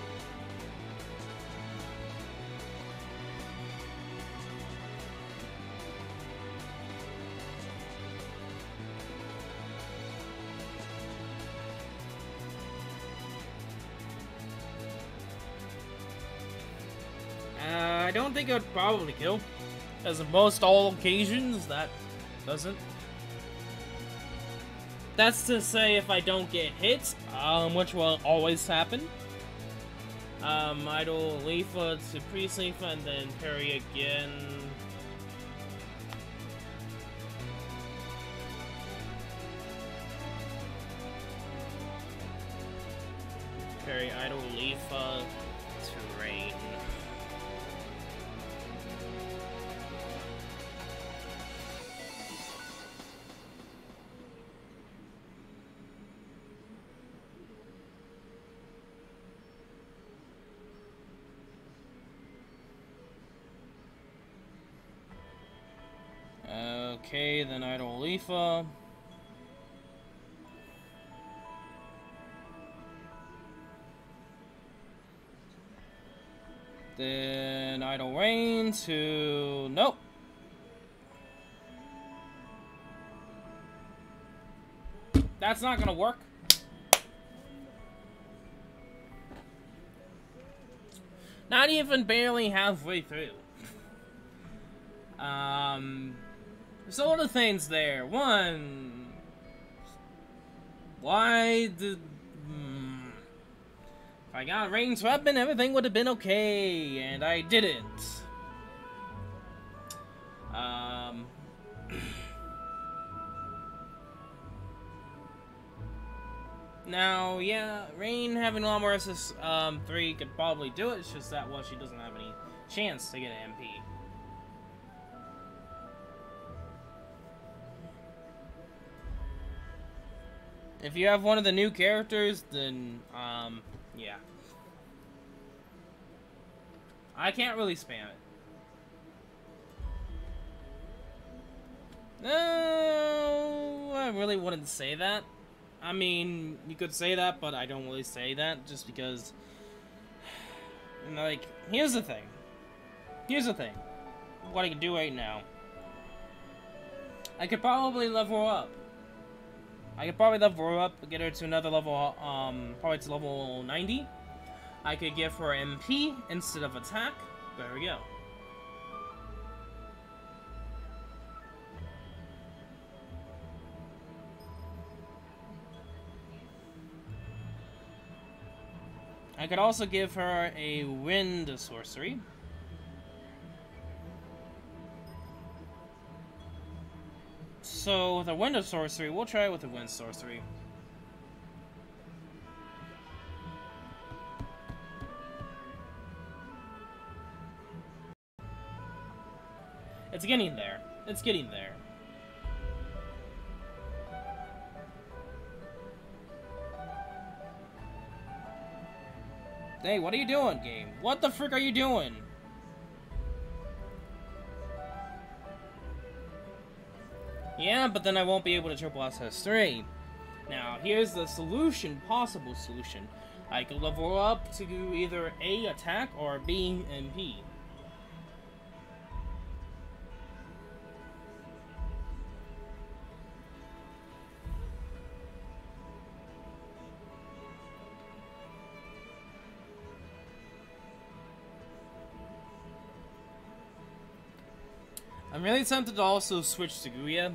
I don't think it would probably kill. As in most all occasions, that doesn't. That's to say if I don't get hit, which will always happen. Idle Leafa to Priest Leafa and then parry again. Parry Idle Leafa to Rain. Okay, then Idle Leafa. Then Idle Rain to... Nope. That's not gonna work. Not even barely halfway through. There's a lot of things there. One, why did... If I got a ranged weapon, everything would have been okay, and I didn't. Now, yeah, Rain having a lot more SS3 could probably do it, it's just that, well, she doesn't have any chance to get an MP. If you have one of the new characters, then, yeah. I can't really spam it. No, I really wouldn't say that. I mean, you could say that, but I don't really say that, just because, like, here's the thing. Here's the thing. What I can do right now. I could probably level her up. I could probably level her up, get her to another level, probably to level 90. I could give her MP instead of attack. There we go. I could also give her a wind sorcery. So, with a wind sorcery, we'll try it with a wind sorcery. It's getting there. It's getting there. Hey, what are you doing, game? What the frick are you doing? Yeah, but then I won't be able to triple SS3. Now, here's the solution, possible solution. I could level up to either A, attack, or B, MP. I'm really tempted to also switch to Guya,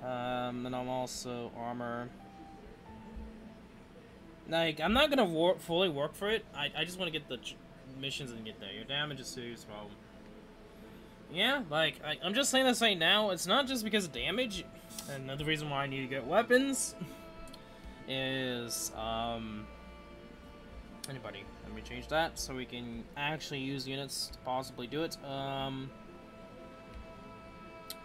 And I'm also armor. Like, I'm not gonna fully work for it. I just want to get the missions and get there. Your damage is a serious problem. Yeah, like, I'm just saying this right now. It's not just because of damage. Another reason why I need to get weapons is, anybody. Let me change that so we can actually use units to possibly do it.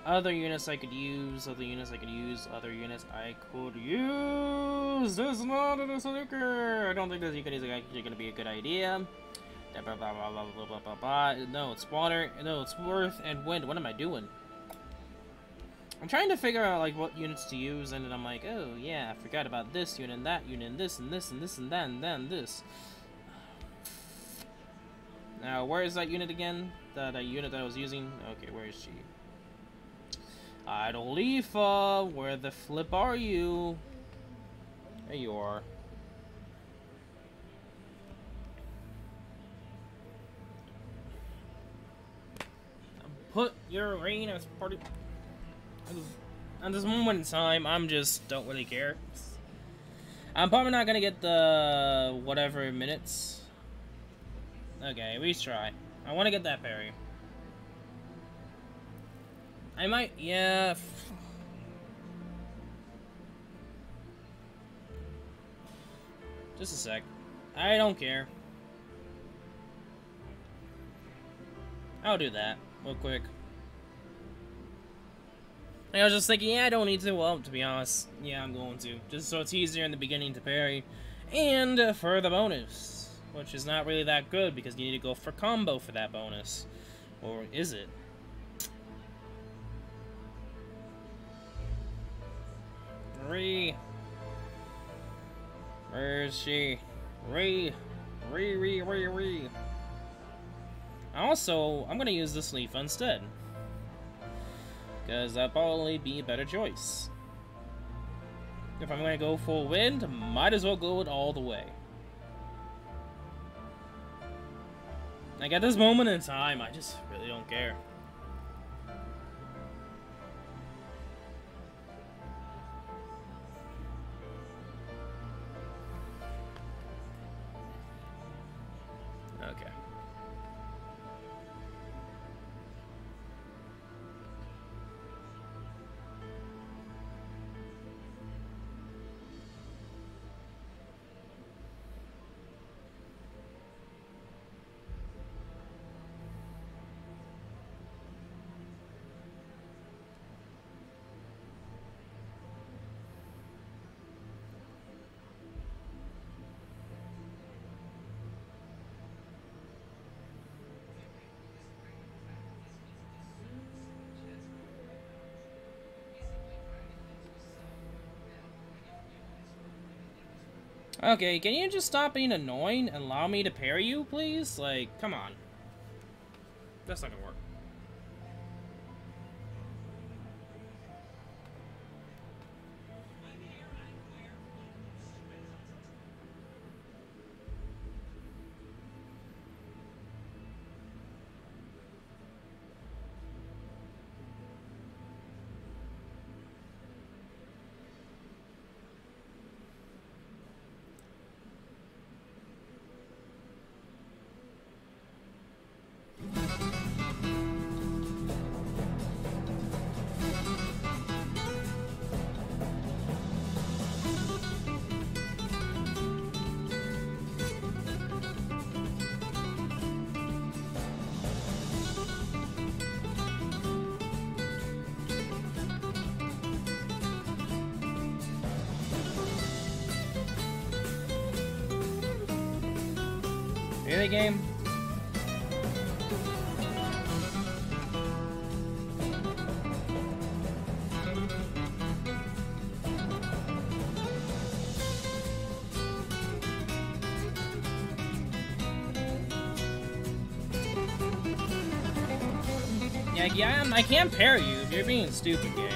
Other units I could use, other units I could use, other units I could use. There's not a Silica. I don't think this Silica is actually going to be a good idea. Blah, blah, blah, blah, blah, blah, blah, blah. No, it's water. No, it's worth and wind. What am I doing? I'm trying to figure out like what units to use, and then I'm like, oh yeah, I forgot about this unit and that unit and this and this and this and that and then this. Now, where is that unit again? That unit that I was using? Okay, where is she? Idolifa, where the flip are you? There you are. Put your reign as part of... At this moment in time, I'm just don't really care. I'm probably not gonna get the whatever minutes. Okay, at least try. I want to get that parry. I might, yeah. Just a sec. I don't care. I'll do that real quick. I was just thinking, yeah, I don't need to. Well, to be honest, yeah, I'm going to. Just so it's easier in the beginning to parry. And for the bonus, which is not really that good because you need to go for combo for that bonus. Or is it? Where is she? Also, I'm gonna use this leaf instead. Because that'll probably be a better choice. If I'm gonna go full wind, might as well go it all the way. Like at this moment in time, I just really don't care. Okay. Okay, can you just stop being annoying and allow me to parry you, please? Like, come on. That's not gonna work. Really, game? Yeah, I can't parry you if you're being stupid, game.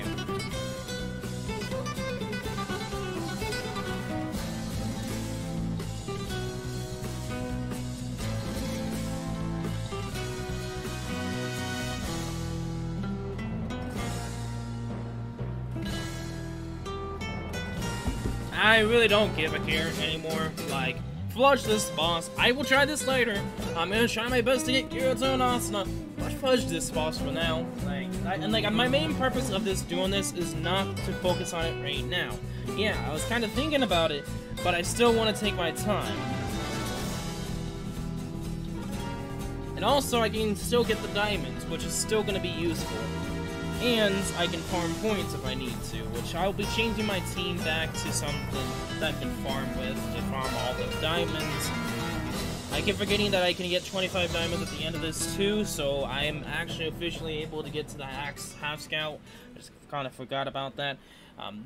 I really don't give a care anymore. Like, fudge this boss. I will try this later. I'm gonna try my best to get Kyoto and Asuna. Let's fudge this boss for now. Like, my main purpose of doing this is not to focus on it right now. Yeah, I was kind of thinking about it, but I still want to take my time. And also, I can still get the diamonds, which is still going to be useful. And I can farm points if I need to, which I'll be changing my team back to something that I can farm with to farm all the diamonds. I keep forgetting that I can get 25 diamonds at the end of this too, so I am actually officially able to get to the half scout. I just kind of forgot about that.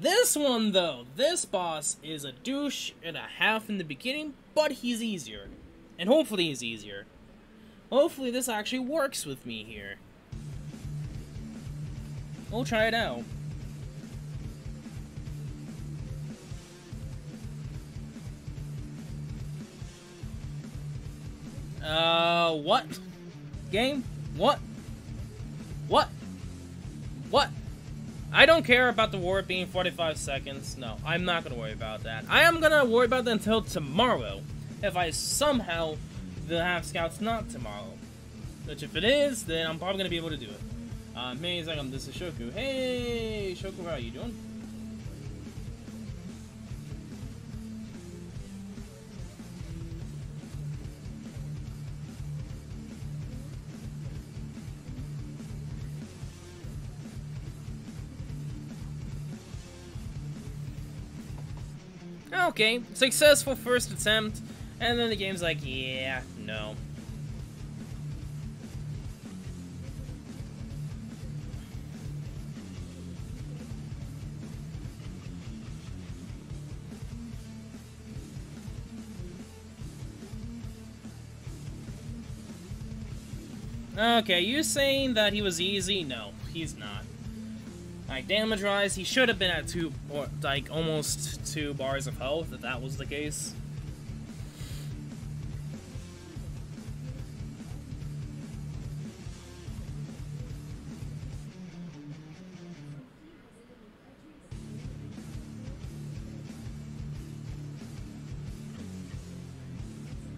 This one though, this boss is a douche and a half in the beginning, but he's easier. And hopefully he's easier. Hopefully this actually works with me here. We'll try it out. What? Game? What? What? What? I don't care about the war being 45 seconds. No, I'm not gonna worry about that. I am gonna worry about that until tomorrow. If I somehow the half scout's not tomorrow. Which if it is, then I'm probably gonna be able to do it. Amazing, this is Shoku. Hey, Shoku, how are you doing? Okay, successful first attempt, and then the game's like, yeah, no. Okay, you saying that he was easy? No, he's not. Like, damage-wise, he should have been at almost 2 bars of health, if that was the case.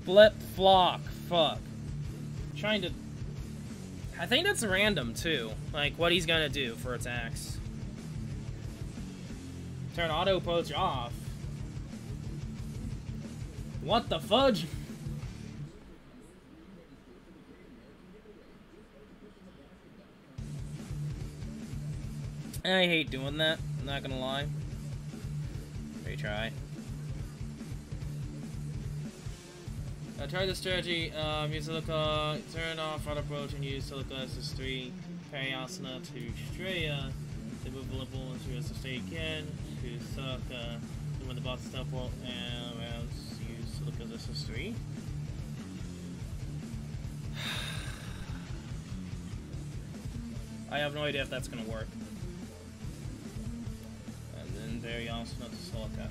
Flip-flock. Fuck. Trying to... I think that's random, too. Like, what he's gonna do for attacks. Turn auto approach off. What the fudge? I hate doing that, I'm not gonna lie. Retry. Try the strategy, use Silica, turn off auto approach and use Silica SS3, parry Asuna to Shreya, to move the level into SS3 again, to Silica, when the boss is teleport, and use Silica's SS3. I have no idea if that's gonna work. And then parry Asuna to Silica.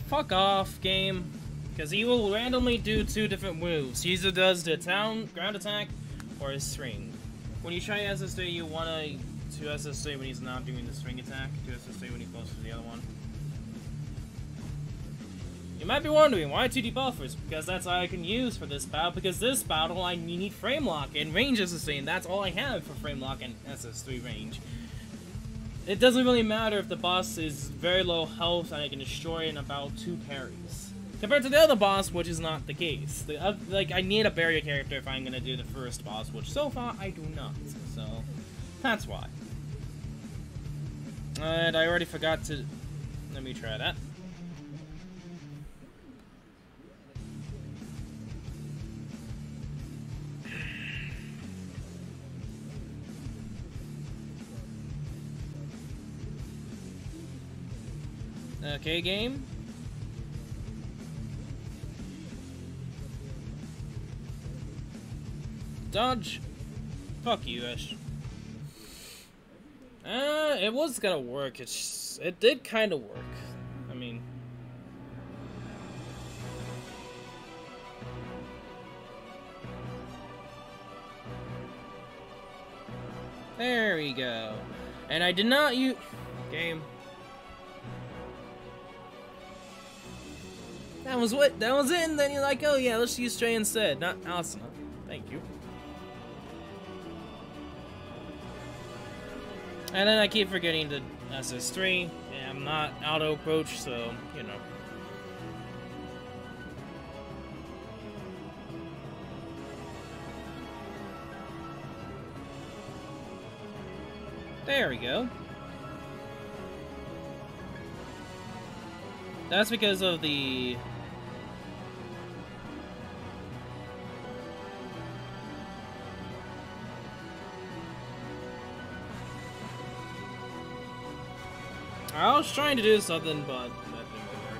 Fuck off, game. Because he will randomly do 2 different moves. He either does the ground attack or his string. When you try SS3, you want to 2 SS3 when he's not doing the string attack, 2 SS3 when he goes to the other one. You might be wondering, why 2 debuffers? Because that's all I can use for this battle, because this battle I need frame lock and range SS3, and that's all I have for frame lock and SS3 range. It doesn't really matter if the boss is very low health and I can destroy in about 2 parries. Compared to the other boss, which is not the case. Like, I need a barrier character if I'm gonna do the first boss, which so far I do not. So, that's why. And I already forgot to... Let me try that. Okay, game. Dodge. Fuck you, Ash. It was gonna work. It did kind of work. I mean... There we go. And I did not use... Game. That was it, and then you're like, oh yeah, let's use Stray instead, not Asuna. Thank you. And then I keep forgetting to SS3, and I'm not auto-approach, so, you know. There we go. That's because of the... I was trying to do something, but that didn't work.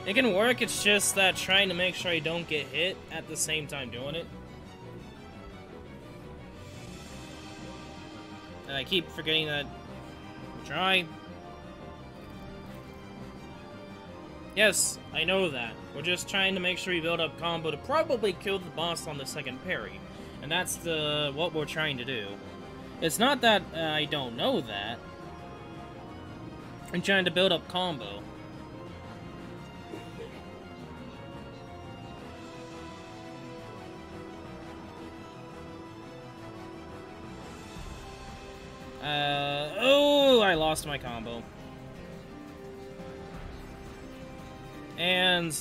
It can work, it's just that trying to make sure I don't get hit at the same time doing it. And I keep forgetting that. Try. Yes, I know that. We're just trying to make sure we build up combo to probably kill the boss on the second parry. And that's what we're trying to do. It's not that I don't know that. I'm trying to build up combo. Oh, I lost my combo. And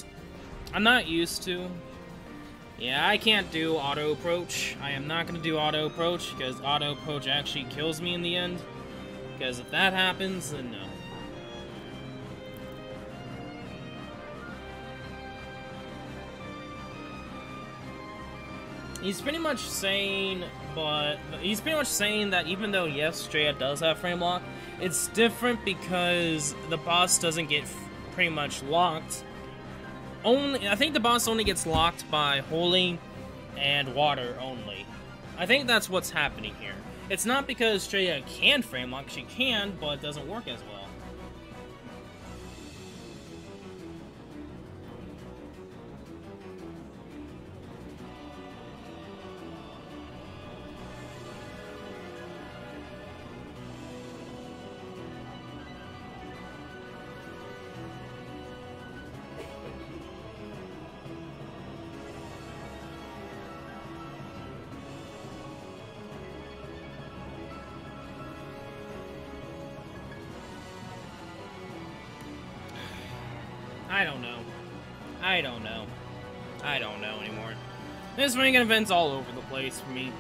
I'm not used to. Yeah, I can't do auto approach. I am not going to do auto approach because auto approach actually kills me in the end. Because if that happens, then no. He's pretty much saying, that even though yes, Straya does have frame lock, it's different because the boss doesn't get pretty much locked. I think the boss only gets locked by holy and water only. I think that's what's happening here. It's not because Straya can frame lock, she can, but it doesn't work as well. I don't know anymore. This ring event's all over the place for me.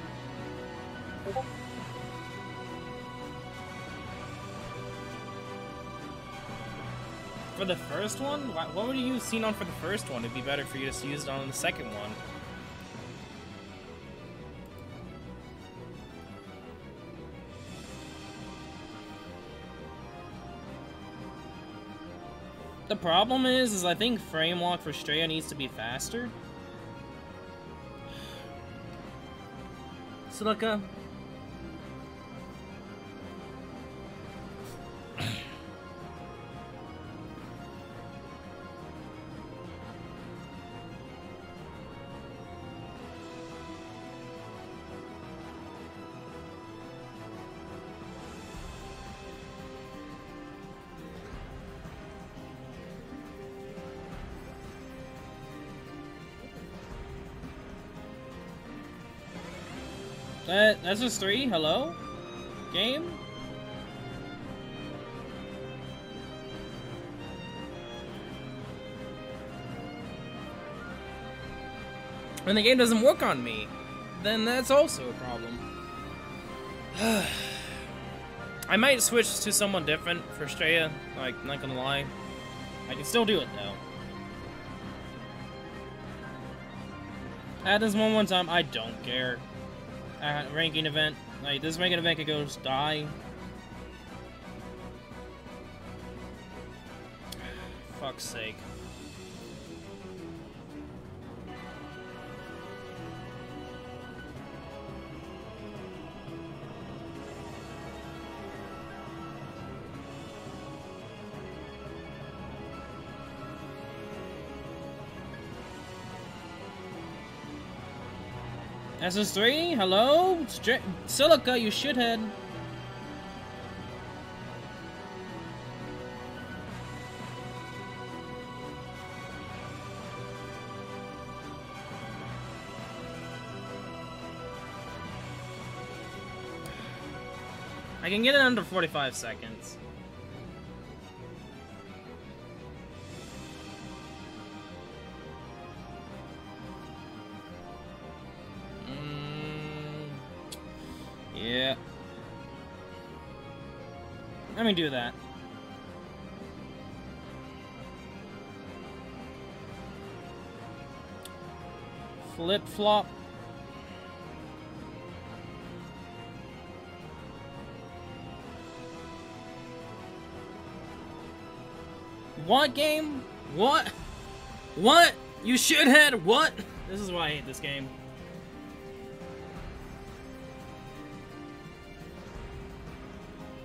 For the first one? What would you use Xenon for the first one? It'd be better for you to use it on the second one. The problem is I think frame lock for Straya needs to be faster. Silica. That's just 3? Hello? Game? When the game doesn't work on me, then that's also a problem. I might switch to someone different for Straya, like, not gonna lie. I can still do it, though. At this one time, I don't care. Ranking event. Like, this ranking event could go die. Fuck's sake. SS3, hello? Silica, you shithead. I can get it under 45 seconds. Yeah. Let me do that. Flip-flop. What game? What? What? You shithead? What? This is why I hate this game.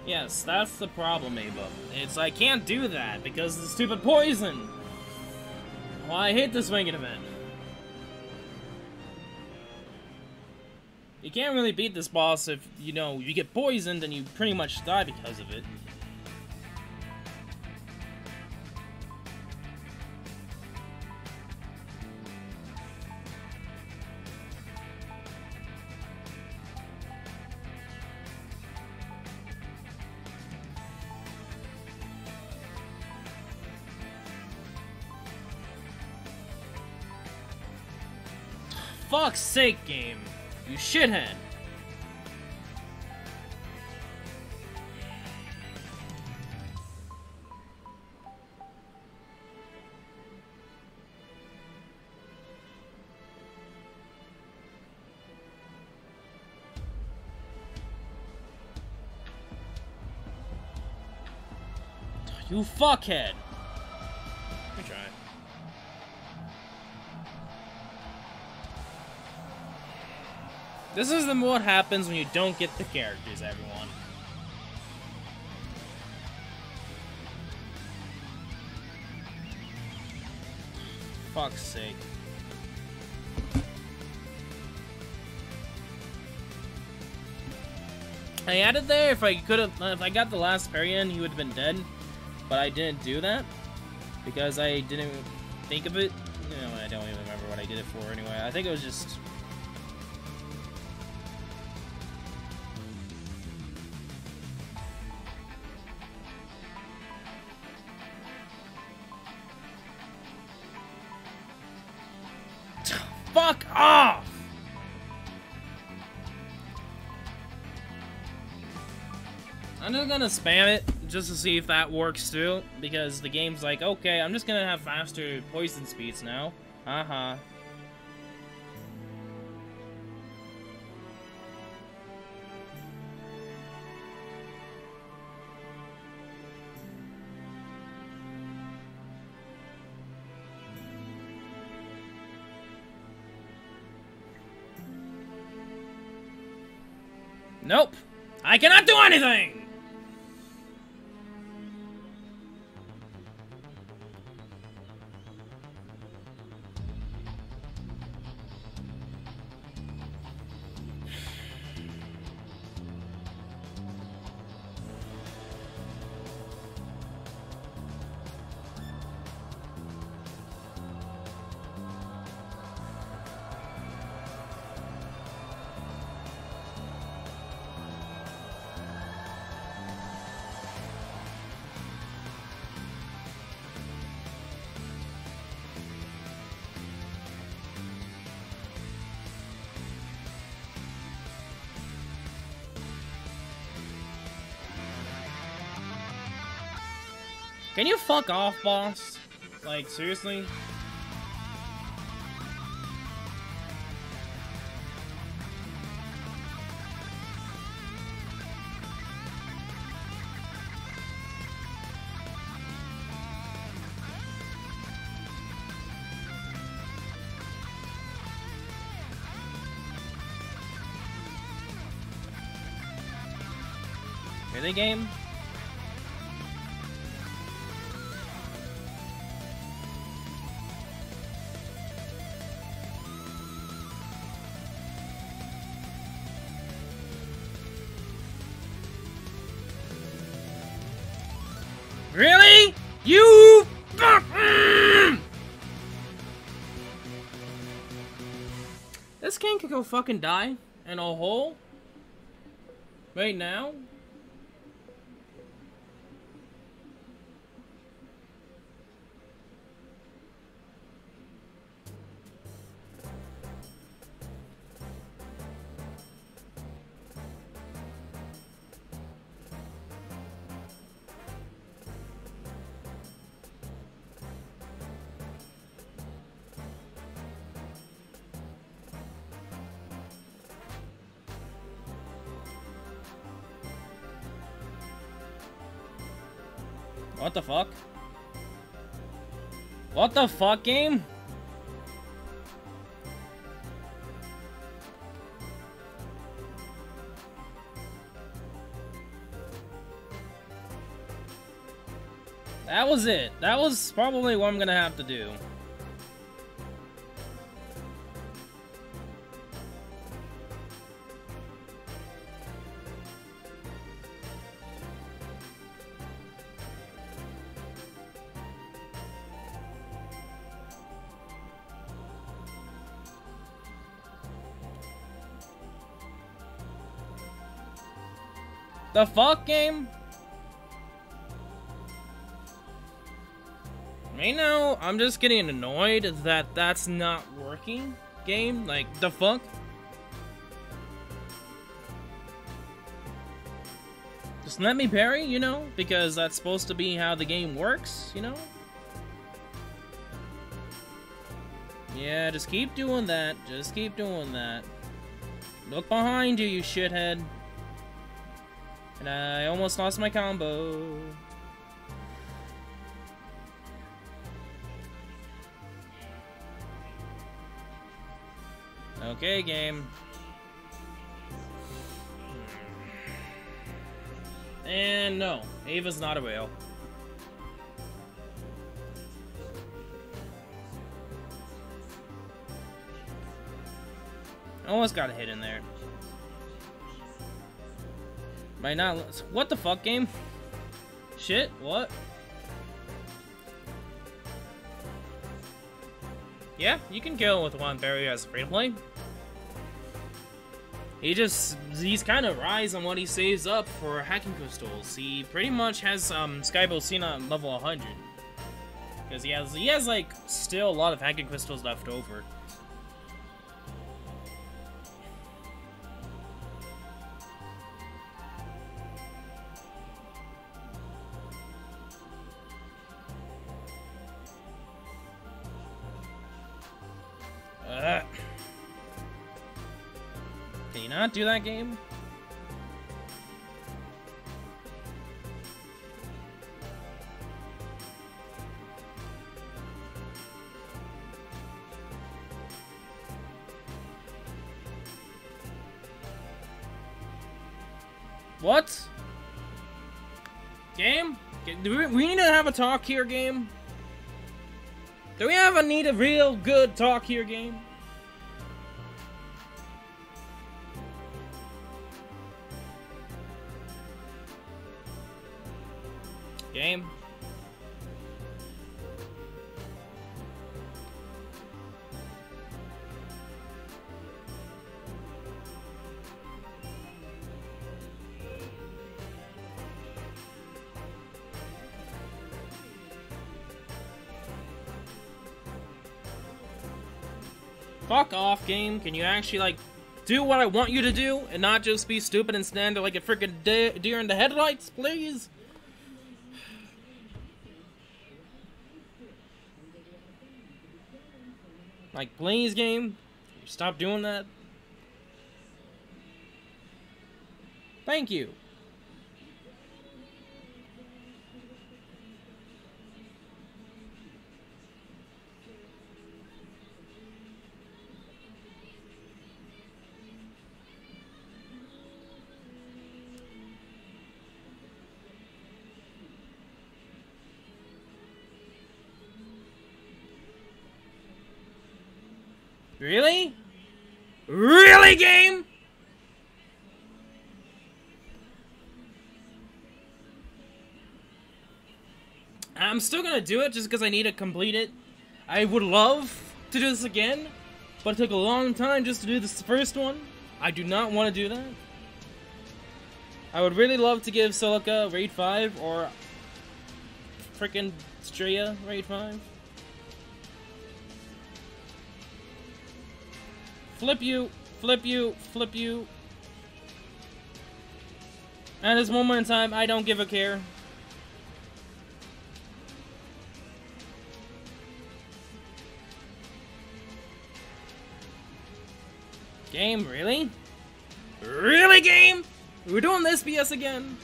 Yes, that's the problem, Ava. It's I can't do that because of the stupid poison. Well, I hate this winged event. You can't really beat this boss if, you know, you get poisoned and you pretty much die because of it. Fuck's sake, game. You shithead. You fuckhead. Let me try. This is what happens when you don't get the characters, everyone. Fuck's sake. I added there if I got the last parry in, he would have been dead. But I didn't do that because I didn't think of it. You know, I don't even remember what I did it for anyway. I think it was just... Fuck off! I'm just gonna spam it just to see if that works too, because the game's like, okay, I'm just gonna have faster poison speeds now. Uh-huh. Nope. I cannot do anything! Can you fuck off, boss? Like, seriously? Really, game? Really? You fuck! This game could go fucking die in a hole right now. What the fuck? What the fuck, game? That was it. That was probably what I'm gonna have to do. The fuck, game? Right now, I'm just getting annoyed that that's not working, game. Like, the fuck? Just let me parry, you know? Because that's supposed to be how the game works, you know? Yeah, just keep doing that. Just keep doing that. Look behind you, you shithead. And I almost lost my combo. Okay, game. And no, Ava's not a whale. Almost got a hit in there. Might not. What the fuck, game? Shit, what? Yeah, you can kill with one berry as free to play. He's kind of rise on what he saves up for hacking crystals. He pretty much has Skybo Cena at level 100. Because he has like still a lot of hacking crystals left over. Can you not do that, game? What? Game? Do we need to have a talk here, game? Do we need a real good talk here, game? Game? Fuck off, game. Can you actually, like, do what I want you to do and not just be stupid and stand there like a freaking deer in the headlights, please? Like, please, game? Stop doing that. Thank you. Really? Really, game? I'm still gonna do it just because I need to complete it. I would love to do this again, but it took a long time just to do this first one. I do not want to do that. I would really love to give Silica Raid 5 or frickin' Stria Raid 5. Flip you, flip you, flip you. At this moment in time, I don't give a care. Game, really? Really, game? We're doing this BS again?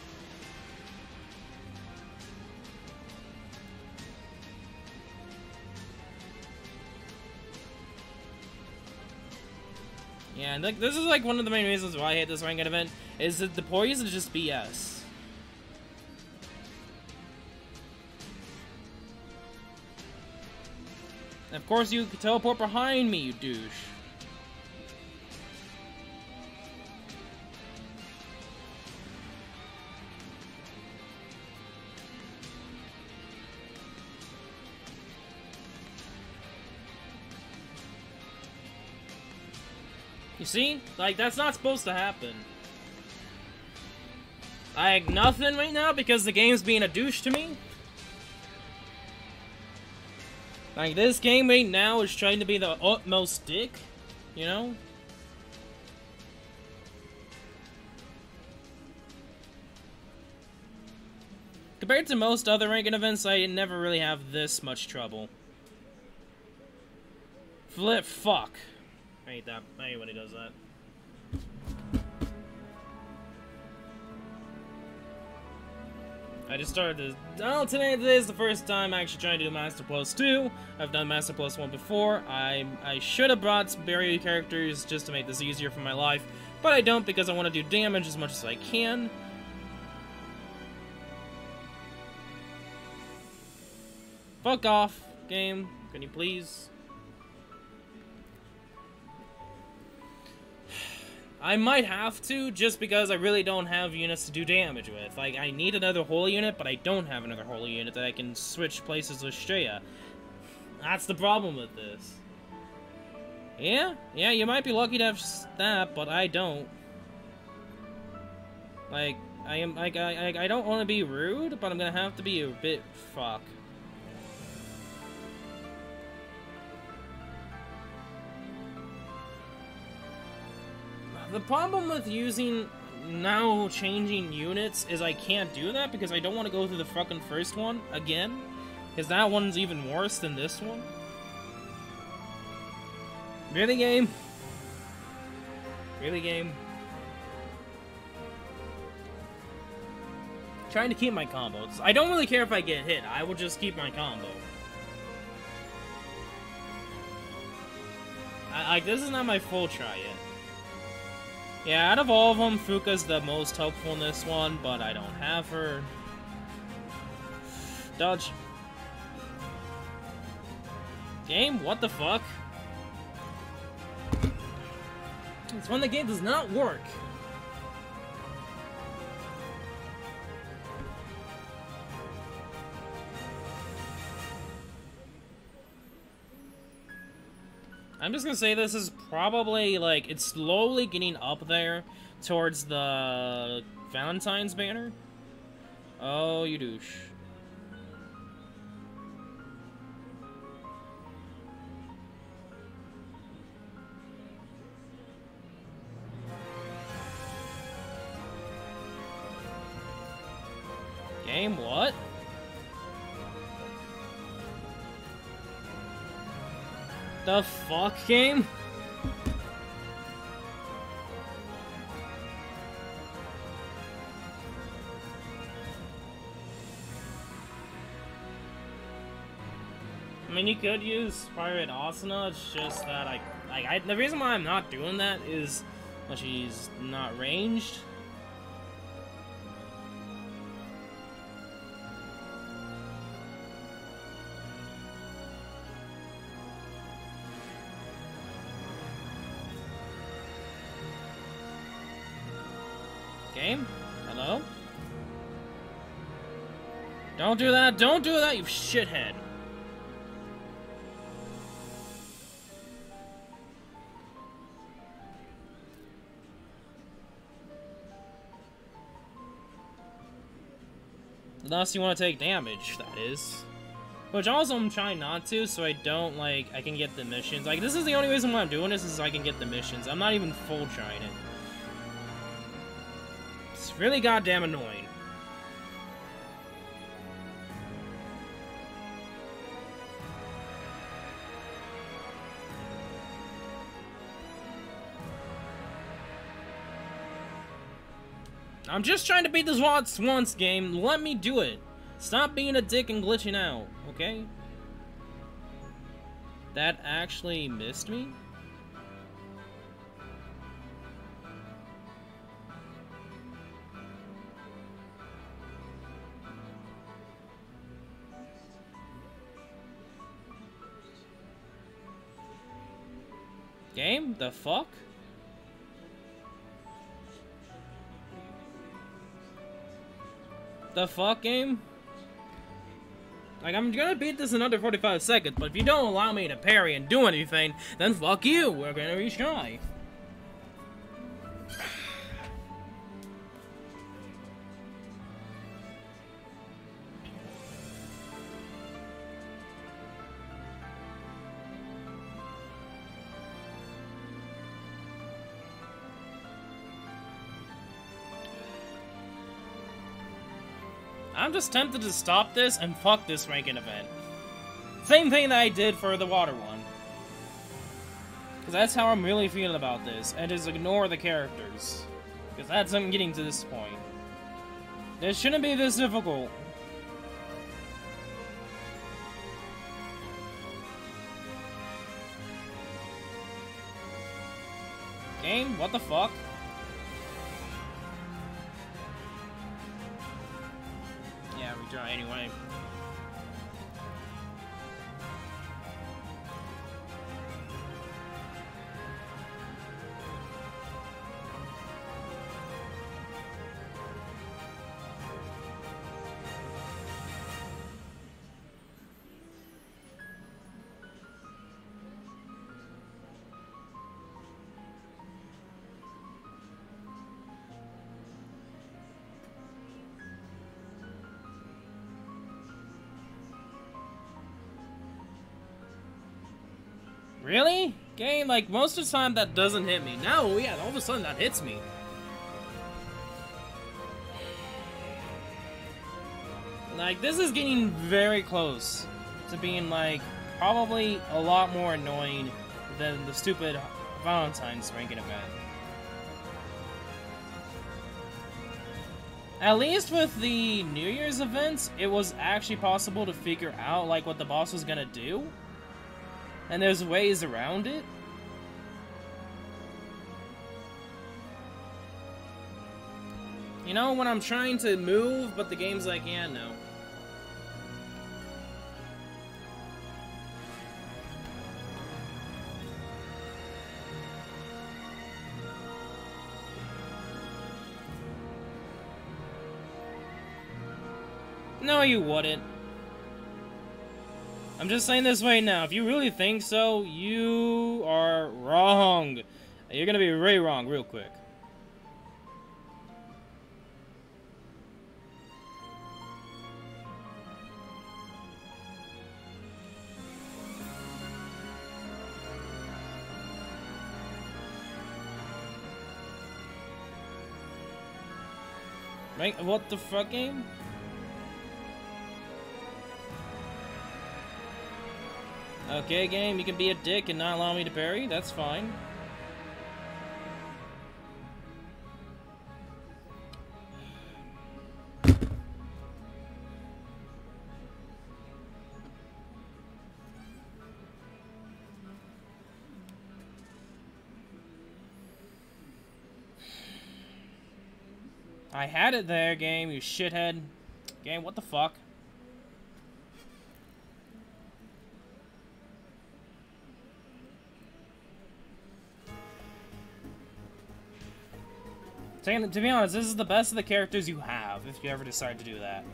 Yeah, and like, this is like one of the main reasons why I hate this ranked event, is that the poise is just BS. And of course you can teleport behind me, you douche. You see? Like, that's not supposed to happen. I have nothing right now because the game's being a douche to me. Like, this game right now is trying to be the utmost dick, you know? Compared to most other ranking events, I never really have this much trouble. Flip fuck. I hate that. I hate when he does that. I just started this. Oh, today is the first time I'm actually trying to do Master Plus 2. I've done Master Plus 1 before. I should have brought some barrier characters just to make this easier for my life, but I don't because I want to do damage as much as I can. Fuck off, game. Can you please? I might have to, just because I really don't have units to do damage with. Like, I need another holy unit, but I don't have another holy unit that I can switch places with Stria. That's the problem with this. Yeah, you might be lucky to have that, but I don't. Like, I don't want to be rude, but I'm gonna have to be a bit fuck. The problem with changing units is I can't do that because I don't want to go through the fucking first one again. Because that one's even worse than this one. Really, game? Really, game? Trying to keep my combos. I don't really care if I get hit. I will just keep my combo. This is not my full try yet. Yeah, out of all of them, Fuka's the most helpful in this one, but I don't have her. Dodge. Game? What the fuck? It's when the game does not work. I'm just gonna say this is probably, like, it's slowly getting up there towards the Valentine's banner. Oh, you douche. Game, what? The fuck, game? I mean, you could use Pirate Asuna, it's just that the reason why I'm not doing that is that she's not ranged. Game? Hello? Don't do that! Don't do that, you shithead! Unless you want to take damage, that is. Which also I'm trying not to, so I don't, like, I can get the missions. Like, this is the only reason why I'm doing this, is so I can get the missions. I'm not even full trying it. It's really goddamn annoying. I'm just trying to beat this once game. Let me do it. Stop being a dick and glitching out, okay? That actually missed me? Game? The fuck? The fuck, game? Like, I'm gonna beat this in under 45 seconds, but if you don't allow me to parry and do anything, then fuck you, we're gonna retry. I'm just tempted to stop this and fuck this ranking event. Same thing that I did for the water one. Because that's how I'm really feeling about this, and just ignore the characters. Because that's I'm getting to this point. This shouldn't be this difficult. Game? What the fuck? Yeah, retry anyway. Really? Game, like, most of the time that doesn't hit me. Now, yeah, all of a sudden that hits me. Like, this is getting very close to being, like, probably a lot more annoying than the stupid Valentine's ranking event. At least with the New Year's events, it was actually possible to figure out, like, what the boss was gonna do. And there's ways around it. You know, when I'm trying to move, but the game's like, yeah, no. No, you wouldn't. I'm just saying this right now. If you really think so, you are wrong. You're gonna be really wrong real quick. Right? What the fuck, game? Okay, game, you can be a dick and not allow me to parry. That's fine. I had it there, game, you shithead. Game, what the fuck? To be honest, this is the best of the characters you have, if you ever decide to do that.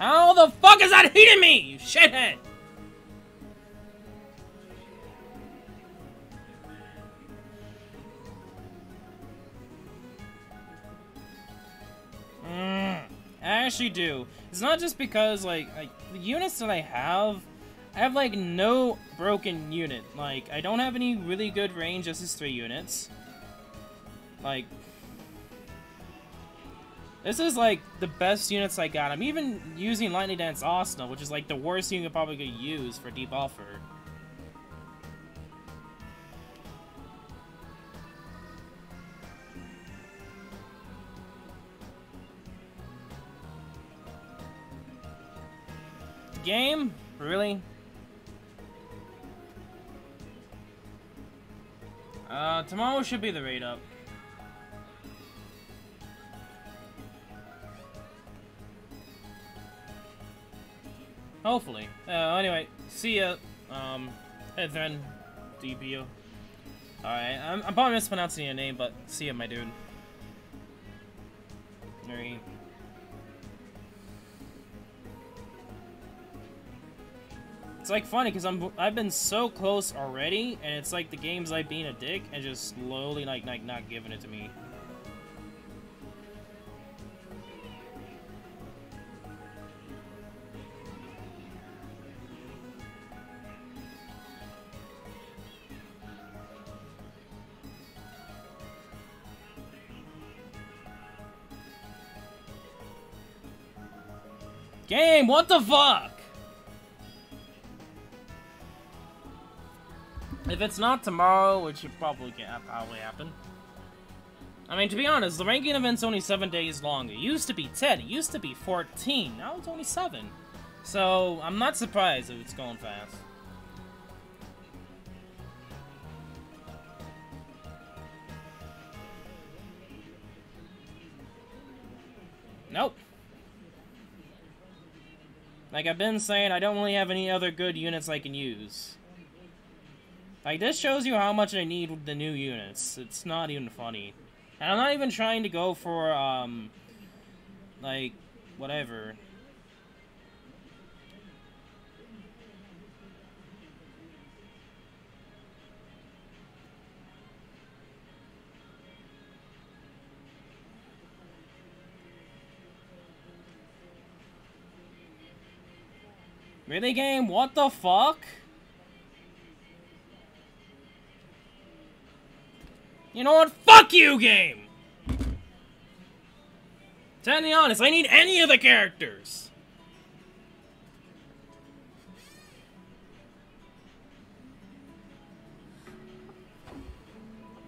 How the fuck is that hitting me, you shithead? I actually do. It's not just because, like the units that I have like no broken unit. Like, I don't have any really good range SS3 units. Like, this is like the best units I got. I'm even using Lightning Dance Arsenal, which is like the worst unit you probably could use for debuffer. Game? Really? Tomorrow should be the raid up. Hopefully. Anyway, see ya. Freind, DPO. Alright, I'm probably mispronouncing your name, but see ya, my dude. Very. It's like funny because I've been so close already, and it's like the game's like being a dick and just slowly like not giving it to me. Game, what the fuck? If it's not tomorrow, which it probably can't probably happen. I mean, to be honest, the ranking event's only 7 days long. It used to be 10, it used to be 14, now it's only 7. So, I'm not surprised if it's going fast. Nope. Like I've been saying, I don't really have any other good units I can use. Like, this shows you how much I need the new units. It's not even funny. And I'm not even trying to go for, like, whatever. Really, game? What the fuck? You know what? Fuck you, game! To be honest, I need any of the characters!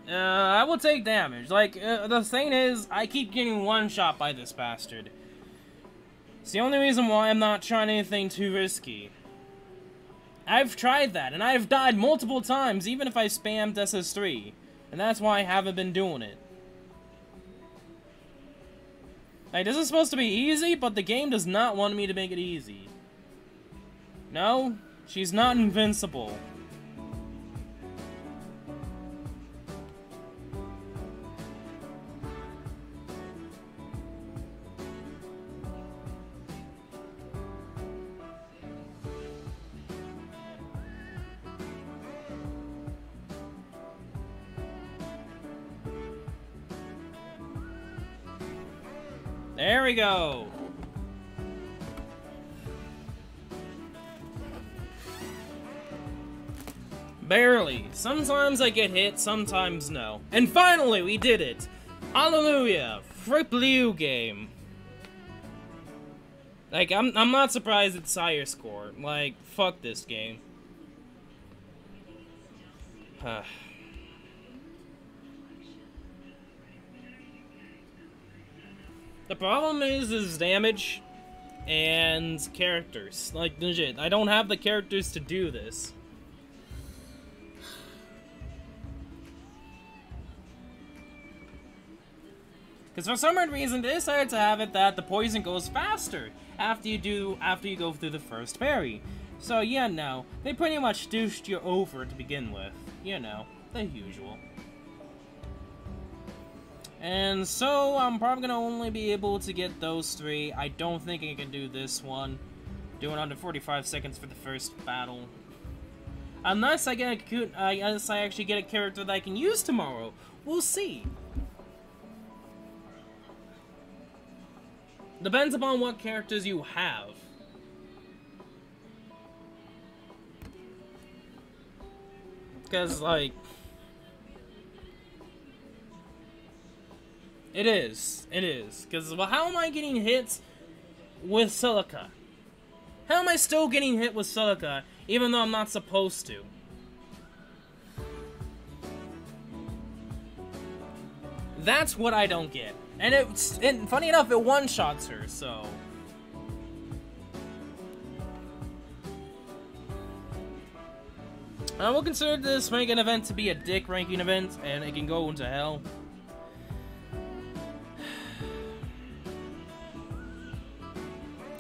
I will take damage. Like, the thing is, I keep getting one-shot by this bastard. It's the only reason why I'm not trying anything too risky. I've tried that, and I've died multiple times, even if I spammed SS3. And that's why I haven't been doing it. Like, this is supposed to be easy, but the game does not want me to make it easy. No, she's not invincible. There we go. Barely. Sometimes I get hit, sometimes no. And finally, we did it. Hallelujah. Frick Blue game. Like, I'm not surprised it's higher score. Like, fuck this game. The problem is damage and characters. Like, legit, I don't have the characters to do this. Because for some reason, they decided to have it that the poison goes faster after you go through the first parry. So yeah, no, they pretty much douched you over to begin with. You know, the usual. And so, I'm probably gonna only be able to get those 3. I don't think I can do this one. Doing under 45 seconds for the first battle. Unless I get unless I actually get a character that I can use tomorrow. We'll see. Depends upon what characters you have. Because, like... It is. Because, well, how am I getting hits with Silica? How am I still getting hit with Silica, even though I'm not supposed to? That's what I don't get. And funny enough, it one-shots her, so... I will consider this ranking event to be a dick ranking event, and it can go into hell.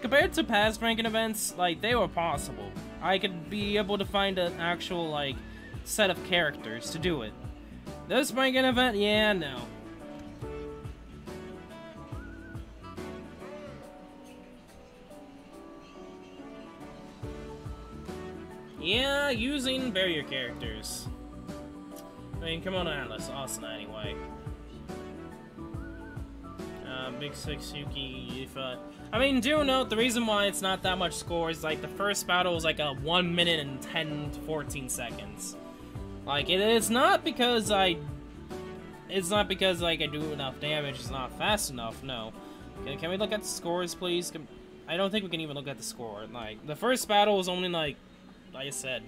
Compared to past ranking events, like, they were possible. I could be able to find an actual, like, set of characters to do it. This ranking event, yeah, no. Yeah, using barrier characters. I mean, come on, Atlas, Asuna anyway. Big Six, Yuki, Ifa. I mean, do note, the reason why it's not that much score is, like, the first battle was, like, a 1 minute and 10 to 14 seconds. Like, it's not because I... It's not because, like, I do enough damage, it's not fast enough, no. Can we look at the scores, please? I don't think we can even look at the score. Like, the first battle was only, like I said,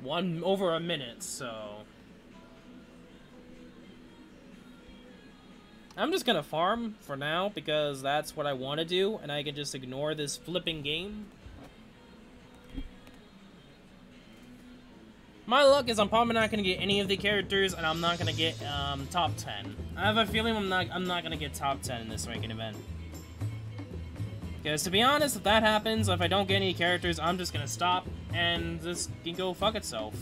over a minute, so... I'm just gonna farm for now, because that's what I want to do, and I can just ignore this flipping game. My luck is I'm probably not gonna get any of the characters, and I'm not gonna get top 10. I have a feeling I'm not gonna get top 10 in this ranking event. Because to be honest, if that happens, if I don't get any characters, I'm just gonna stop and this can go fuck itself.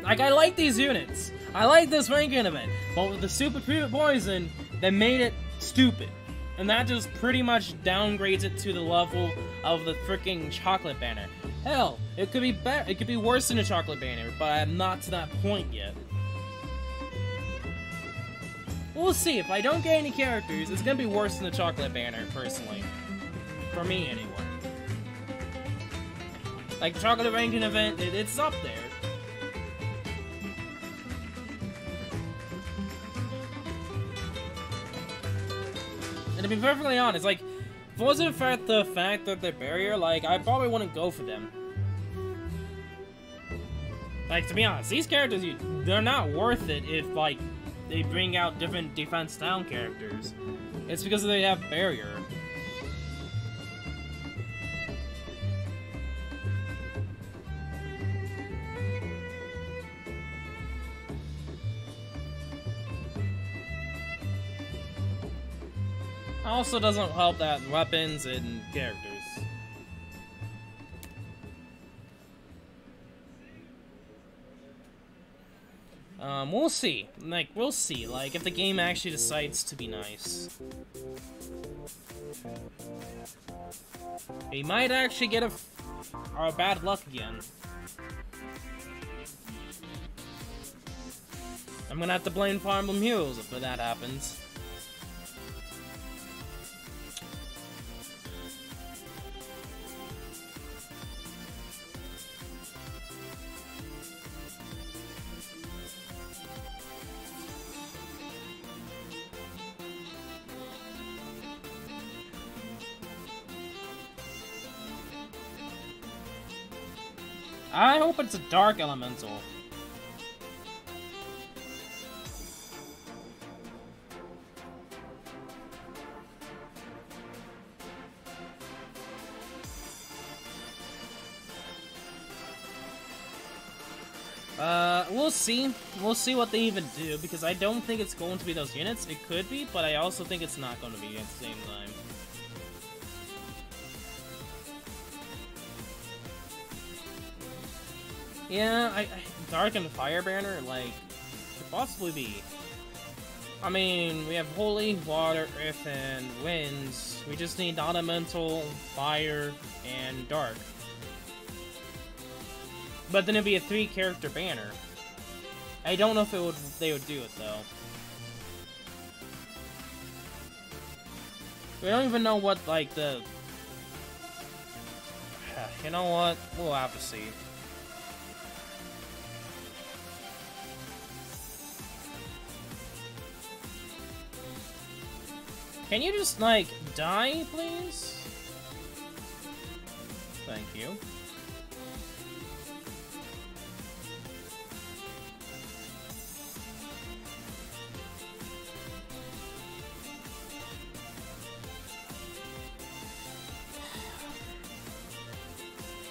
Like, I like these units. I like this ranking event. But with the super poison, they made it stupid. And that just pretty much downgrades it to the level of the freaking chocolate banner. Hell, it could be better. It could be worse than a chocolate banner, but I'm not to that point yet. We'll see. If I don't get any characters, it's gonna be worse than the chocolate banner, personally. For me, anyway. Like, the chocolate ranking event, it's up there. And to be perfectly honest, like, if it wasn't for the fact that they're barrier, like, I probably wouldn't go for them. Like, to be honest, these characters, they're not worth it if, like, they bring out different defense down characters. It's because they have barrier. Also doesn't help that weapons and characters. We'll see. Like, we'll see. Like, if the game actually decides to be nice. We might actually get our bad luck again. I'm gonna have to blame Fire Emblem Heroes if that happens. I hope it's a dark elemental. We'll see. We'll see what they even do, because I don't think it's going to be those units. It could be, but I also think it's not going to be at the same time. Yeah, Dark and Fire Banner, like, could possibly be. I mean, we have Holy, Water, Earth, and Winds. We just need Elemental, Fire, and Dark. But then it'd be a 3-character banner. I don't know if they would do it, though. We don't even know what, like, the... You know what? We'll have to see. Can you just, like, die, please? Thank you.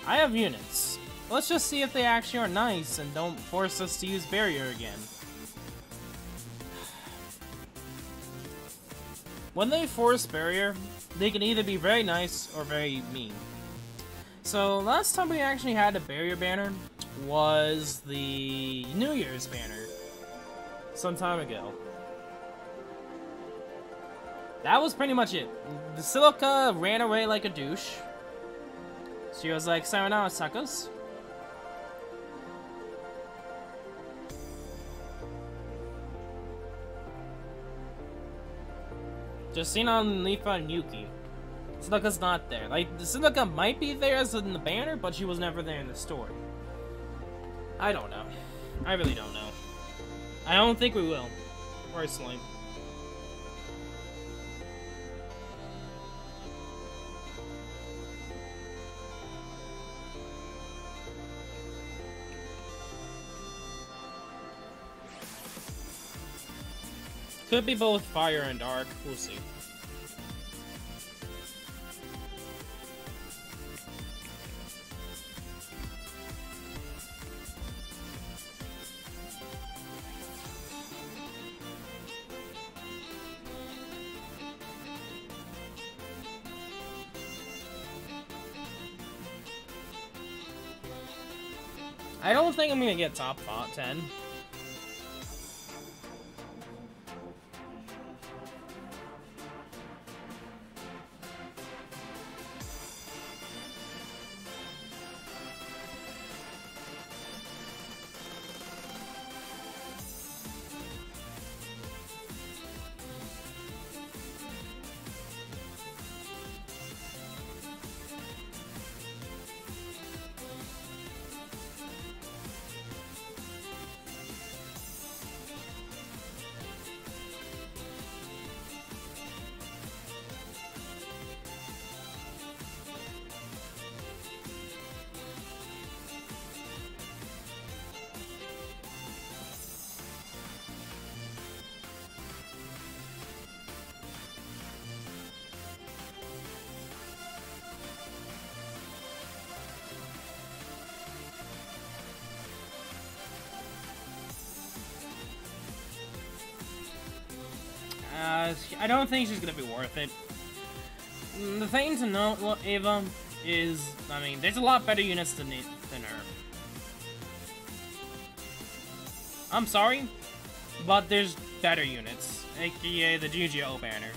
I have units. Let's just see if they actually are nice and don't force us to use barrier again. When they force barrier, they can either be very nice or very mean. So last time we actually had a barrier banner was the New Year's banner some time ago. That was pretty much it. The Silica ran away like a douche. She was like, "Sayonara, suckers." Just seen on Leafa and Yuki. Silica's not there. Like, the Silica might be there as in the banner, but she was never there in the story. I don't know. I really don't know. I don't think we will, personally. Could be both fire and dark. We'll see. I don't think I'm gonna get top 10. I don't think she's gonna be worth it. The thing to note, well, Ava, is, I mean, there's a lot better units than her. I'm sorry, but there's better units, aka the GGO banner.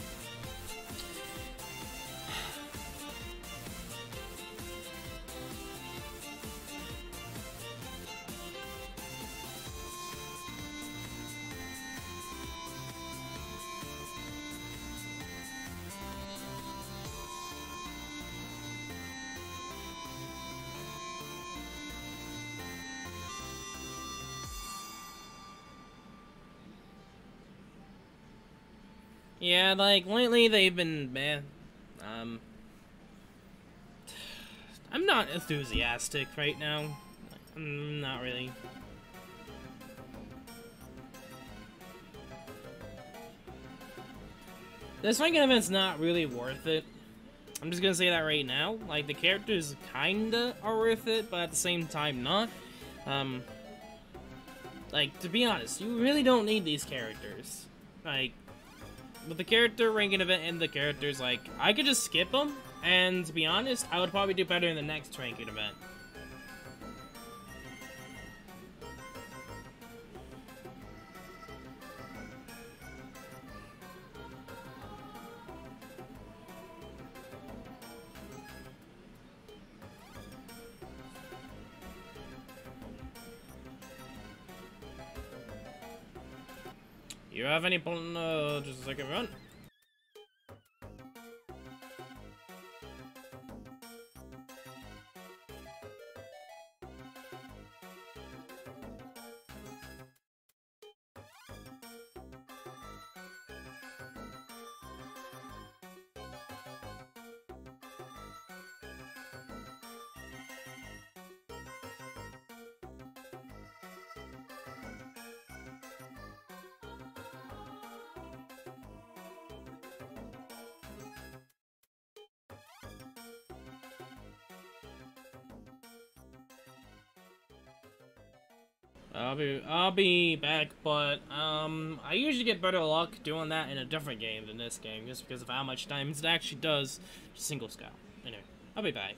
Yeah, like, lately they've been meh. I'm not enthusiastic right now. I'm not really. This ranking event's not really worth it. I'm just gonna say that right now. Like, the characters kinda are worth it, but at the same time not. Like, to be honest, you really don't need these characters. Like, with the character ranking event and the characters, like, I could just skip them, and to be honest, I would probably do better in the next ranking event. You have any just a second run? I'll be back, but I usually get better luck doing that in a different game than this game, just because of how much damage it actually does to single scout. Anyway, I'll be back.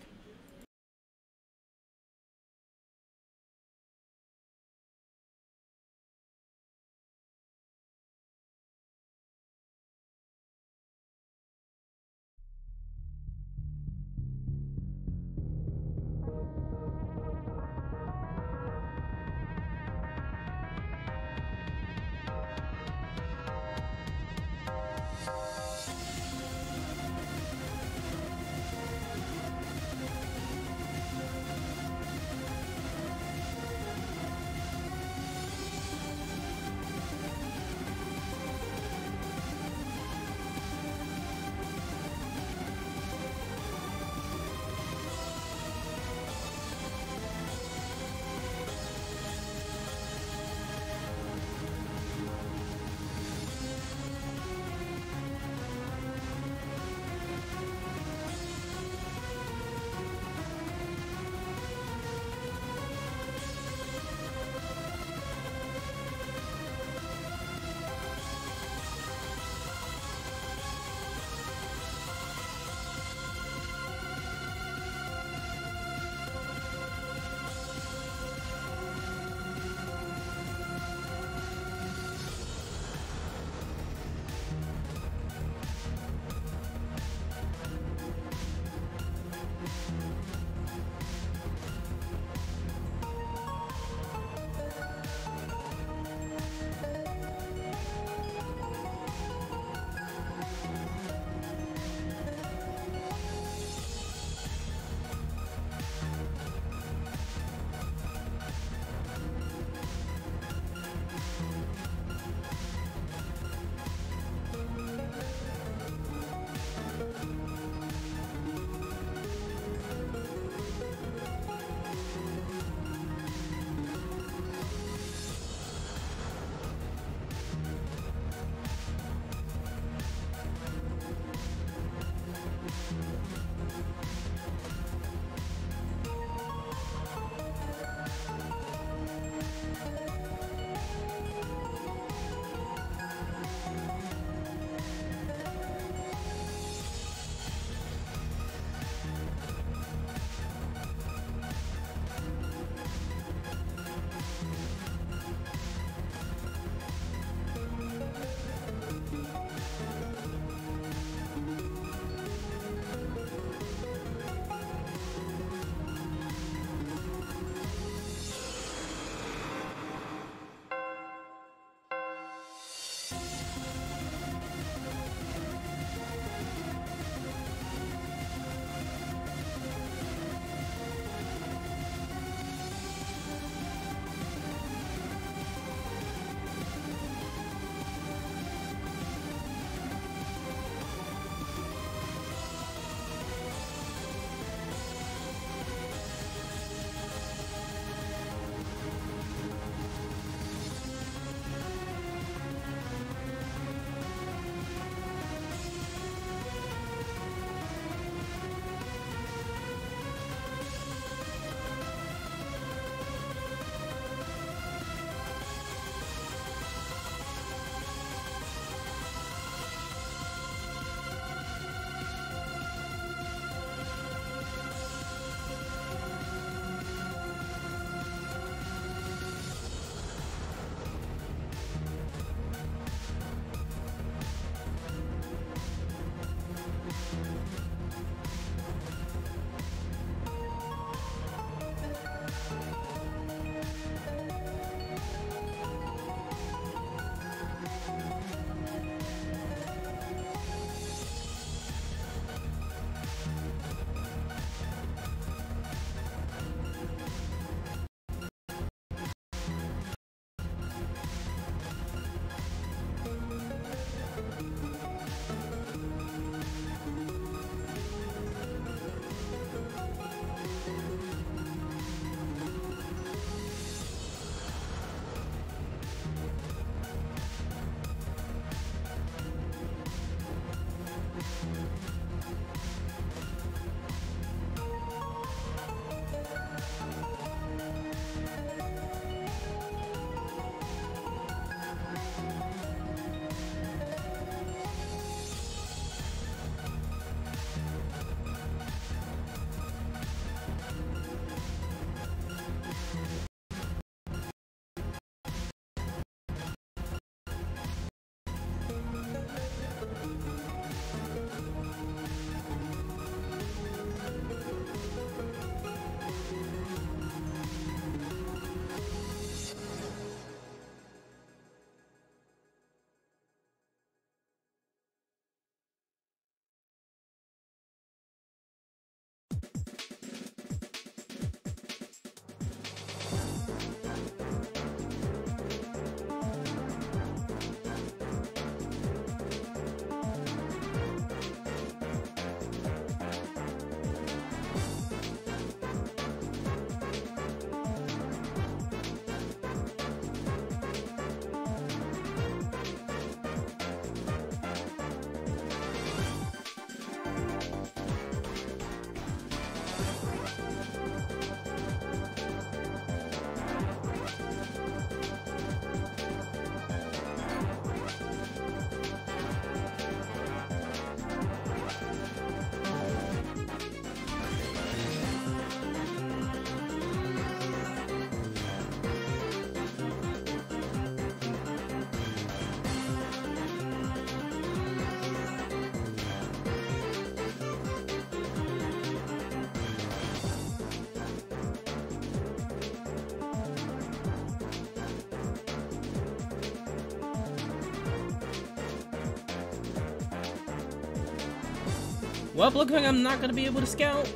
Well, looks like I'm not gonna be able to scout.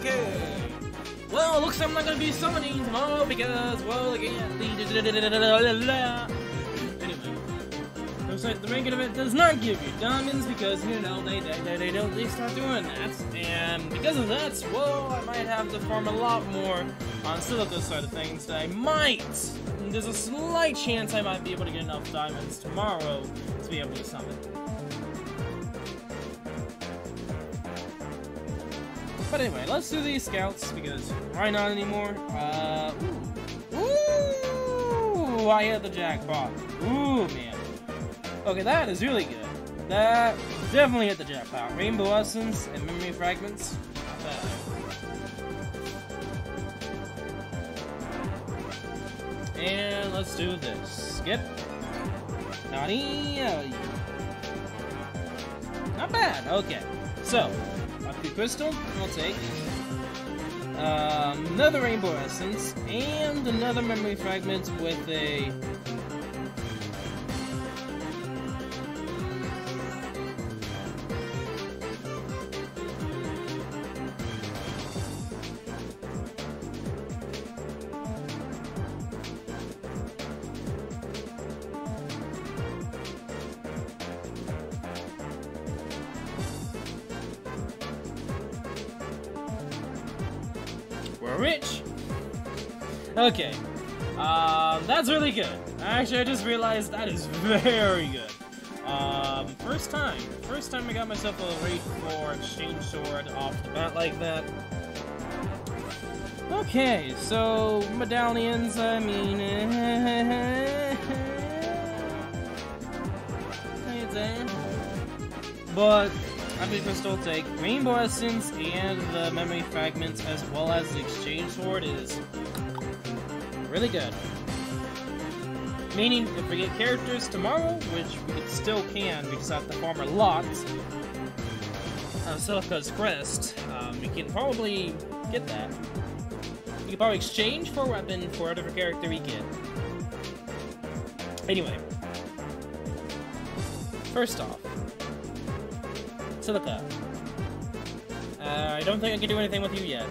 Okay. Well, looks like I'm not gonna be summoning tomorrow because, well, again, anyway, looks like the regular event does not give you diamonds because, you know, they start doing that, and because of that, well, I might have to farm a lot more on Silica side of things. There's a slight chance I might be able to get enough diamonds tomorrow to be able to summon. But anyway, let's do these scouts, because why not anymore? Ooh, I hit the jackpot. Ooh, man. Okay, that is really good. That definitely hit the jackpot. Rainbow Essence and Memory Fragments. Not bad. And let's do this. Skip. Naughty. Not bad. Okay. So, the crystal, I'll take another rainbow essence and another memory fragment with a we're rich. Okay. That's really good. Actually, I just realized that is very good. First time I got myself a Wraith 4 exchange sword off the bat like that. Okay, so medallions, I mean, but I'm gonna still take Rainbow Essence and the Memory Fragments as well as the Exchange Sword is really good. Meaning, if we get characters tomorrow, which we still can, we just have to farm a lot on Silica's Crest, we can probably get that. We can probably exchange for a weapon for whatever character we get. Anyway, first off, Silica. I don't think I can do anything with you yet.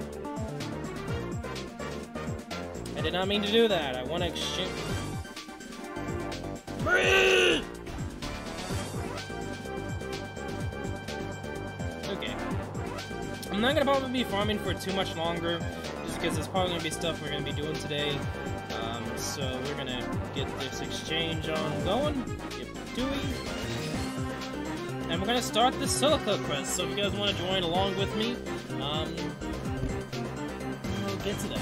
I did not mean to do that. I want to exchange. Okay. I'm not gonna probably be farming for too much longer, just because there's probably gonna be stuff we're gonna be doing today. So we're gonna get this exchange on going. Get doing. And we're gonna start the Silica quest, so if you guys want to join along with me, we'll get to that.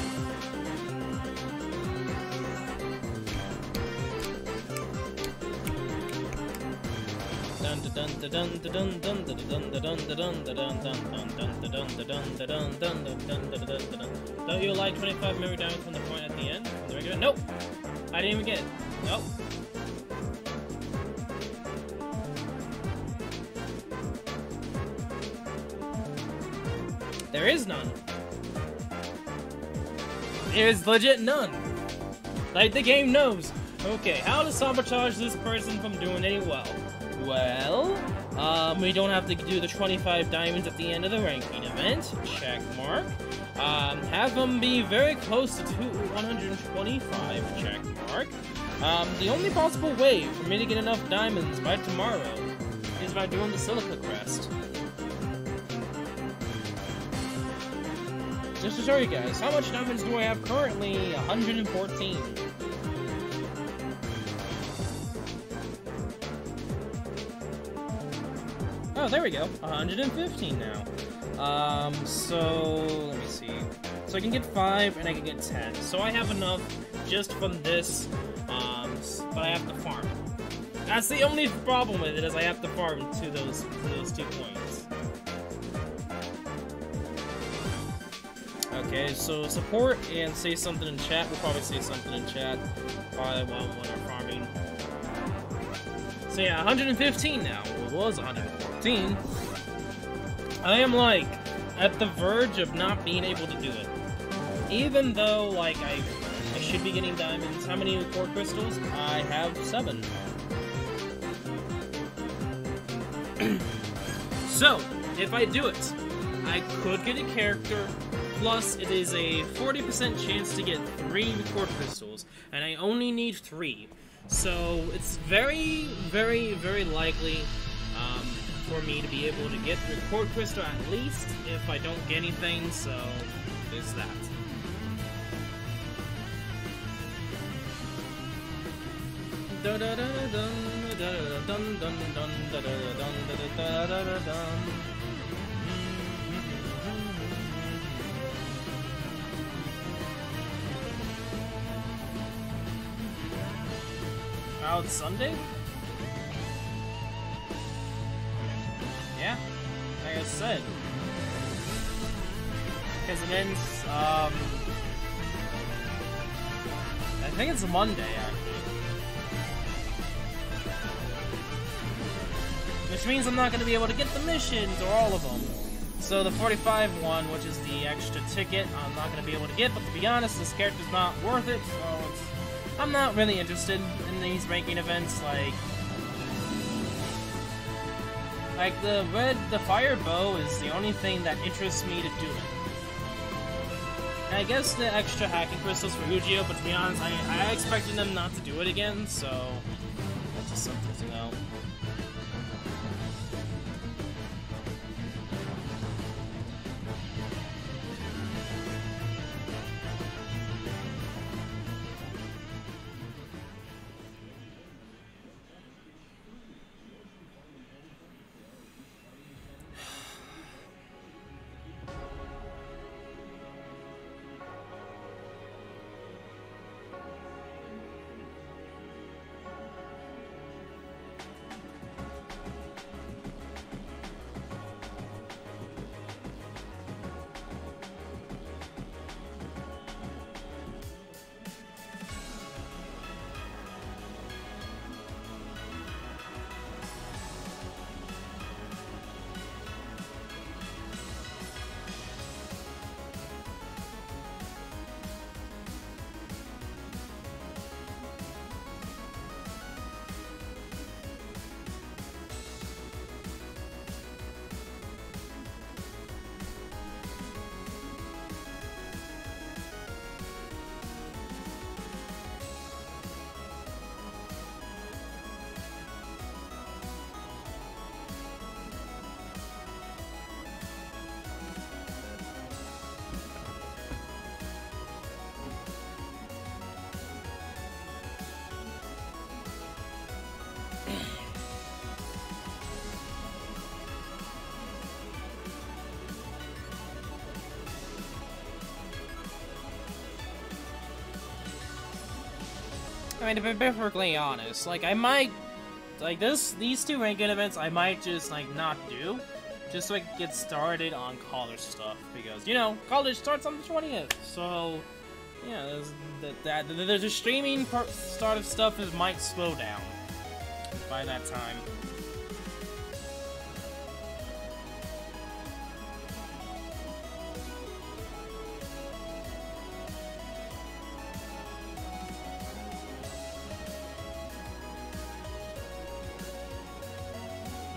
Don't you like 25 memory damage from the point at the end? From the regular? Nope! I didn't even get it. Nope. There is none. There is legit none. Like, the game knows. Okay, how to sabotage this person from doing any well? Well, we don't have to do the 25 diamonds at the end of the ranking event. Check mark. Have them be very close to 125. Check mark. The only possible way for me to get enough diamonds by tomorrow is by doing the Silica quest. Just to show you guys, how much diamonds do I have currently? 114. Oh, there we go. 115 now. So, let me see. So I can get 5 and I can get 10. So I have enough just from this, but I have to farm. That's the only problem with it, is I have to farm to those 2 points. Okay, so support and say something in chat. We'll probably say something in chat while we're farming. So yeah, 115 now. Well, it was 114. I am, like, at the verge of not being able to do it. Even though, like, I should be getting diamonds. How many core crystals? I have 7. So, if I do it, I could get a character, plus it is a 40% chance to get 3 core crystals, and I only need 3. So, it's very, very, very likely for me to be able to get the core crystal at least if I don't get anything, so there's that. Oh, it's Sunday? Yeah, like I said. Because it ends, I think it's a Monday, actually. Which means I'm not going to be able to get the missions, or all of them. So the 45 one, which is the extra ticket, I'm not going to be able to get, but to be honest, this character's not worth it, so I'm not really interested in these ranking events, like the fire bow is the only thing that interests me to do it. And I guess the extra hacking crystals for Ujio, but to be honest, I expected them not to do it again, so that's just something to know. I mean, to be perfectly honest, like, I might, like, these 2 ranking events, I might just, like, not do, just so I can get started on college stuff, because, you know, college starts on the 20th, so, yeah, the streaming start of stuff might slow down by that time.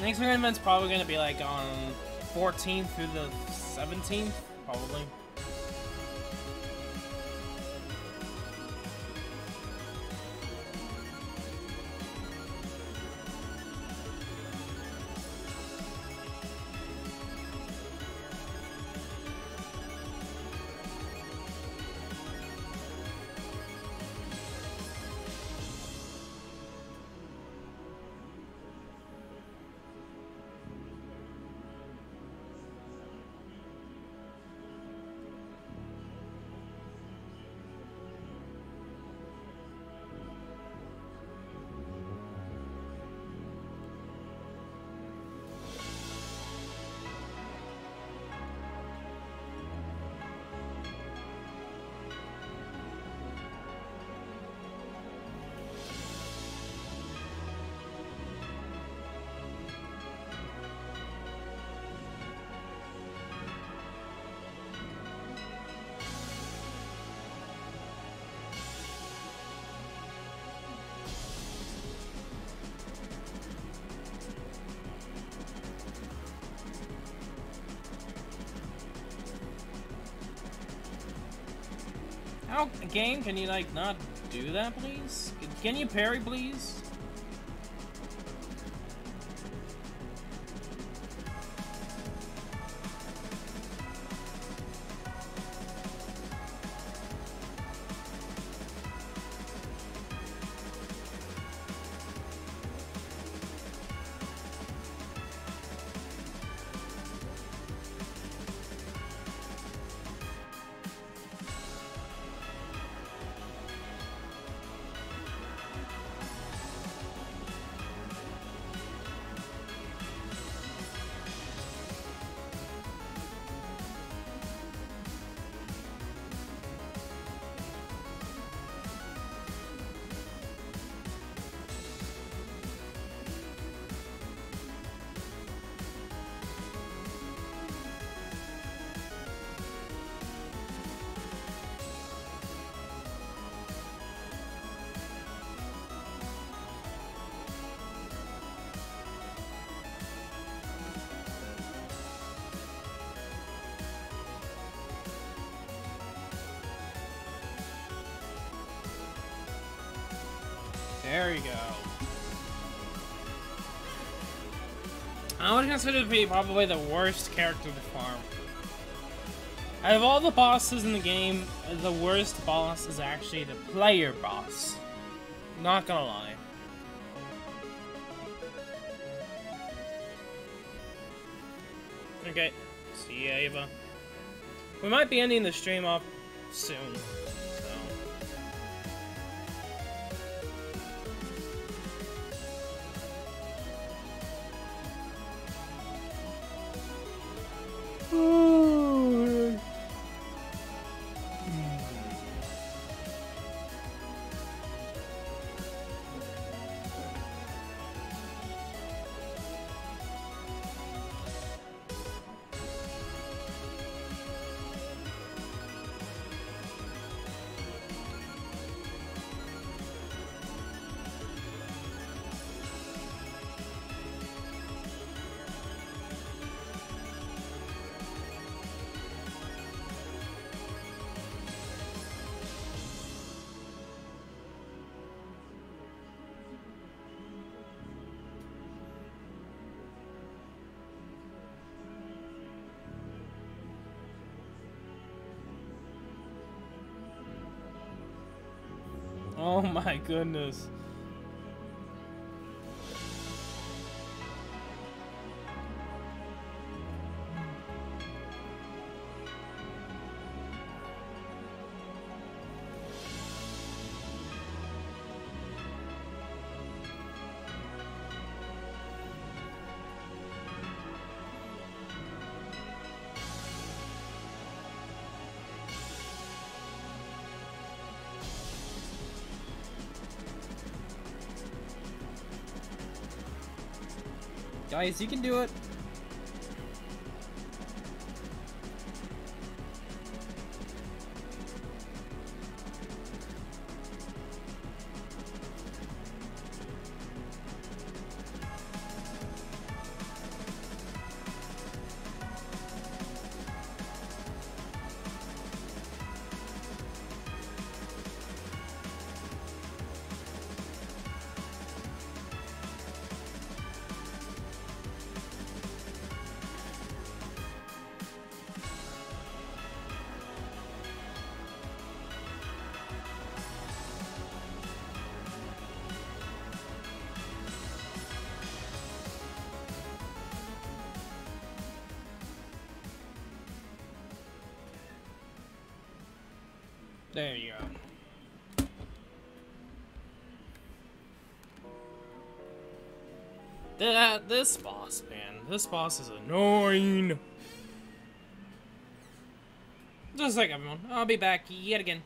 Next event's probably gonna be like on 14th through the 17th, probably. How, game, can you, like, not do that, please? Can you parry, please? There you go. I would consider it to be probably the worst character to farm. Out of all the bosses in the game, the worst boss is actually the player boss. Not gonna lie. Okay, see ya, Ava. We might be ending the stream off soon. Oh my goodness. Guys, you can do it. There you go. This boss, man. This boss is annoying. Just like everyone. I'll be back yet again.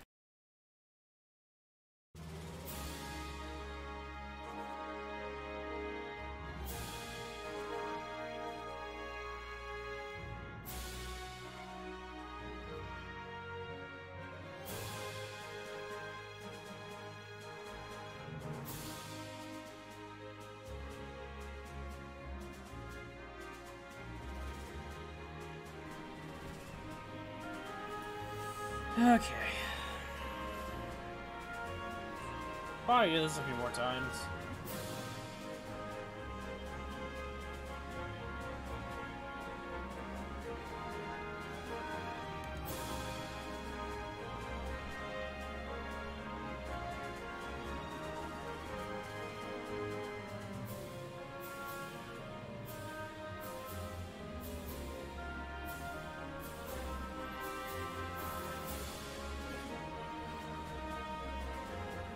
Okay. Probably do this a few more times.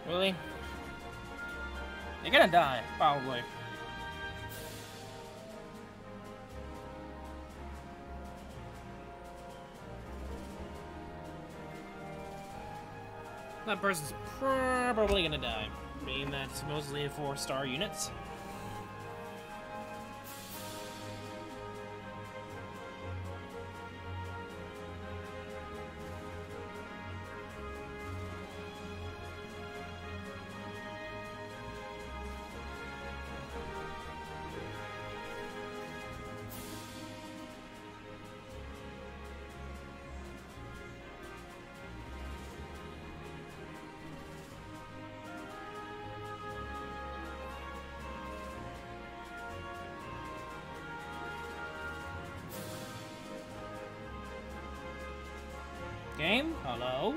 Really? You're gonna die, probably. That person's probably gonna die, being that it's mostly 4-star units. Game? Hello?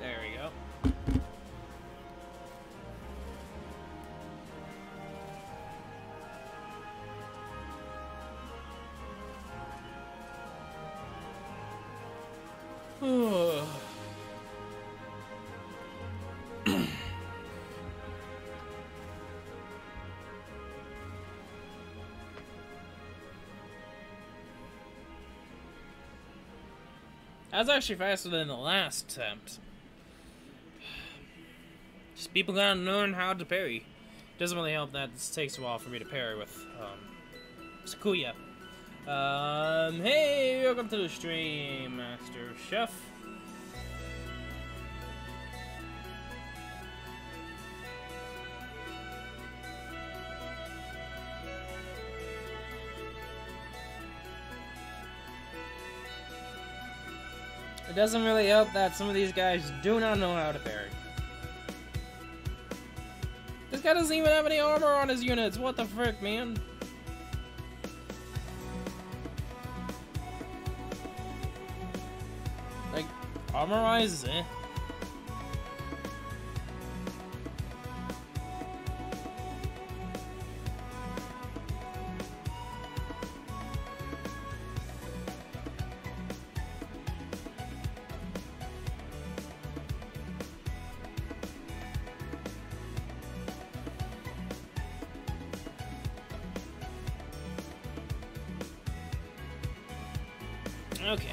There we go. That was actually faster than the last attempt. Just people gotta learn how to parry. Doesn't really help that this takes a while for me to parry with Sakuya. Hey, welcome to the stream, Master Chef. It doesn't really help that some of these guys do not know how to parry. This guy doesn't even have any armor on his units. What the frick, man? Like, armor-wise, eh? Okay.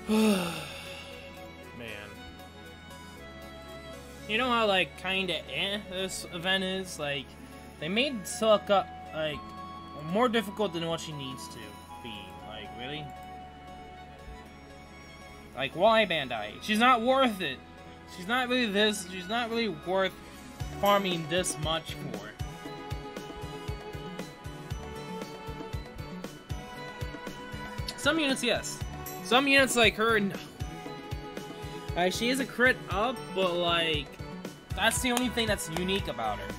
Man. You know how, like, kinda this event is? Like, they made Silica, like, more difficult than what she needs to be. Like, really? Like, why, Bandai? She's not worth it. She's not really worth farming this much for. Some units, yes. Some units like her, no. She is a crit up, but like, that's the only thing that's unique about her.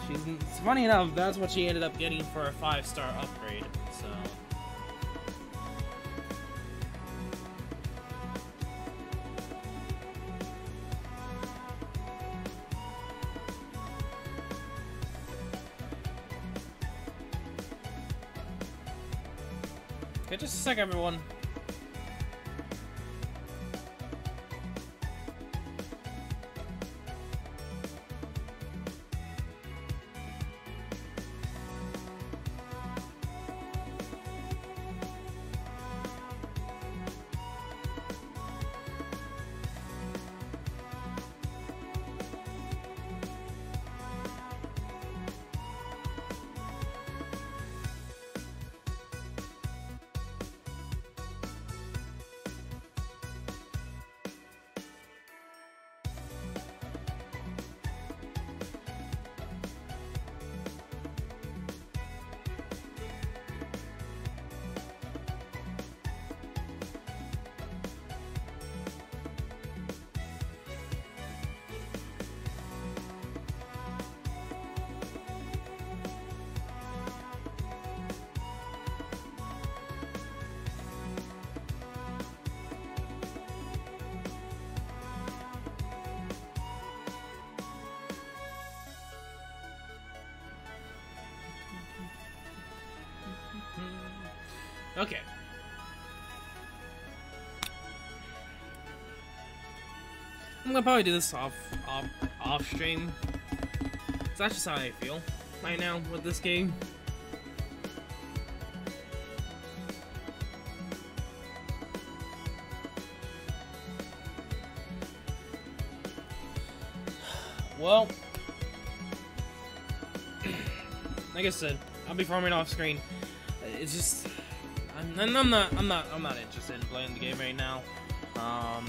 It's funny enough, that's what she ended up getting for a 5-star upgrade, so. Okay, just a sec, everyone. Okay. I'm gonna probably do this off stream. That's just how I feel right now with this game. Well, like I said, I'll be farming off screen. It's just, I'm not interested in playing the game right now.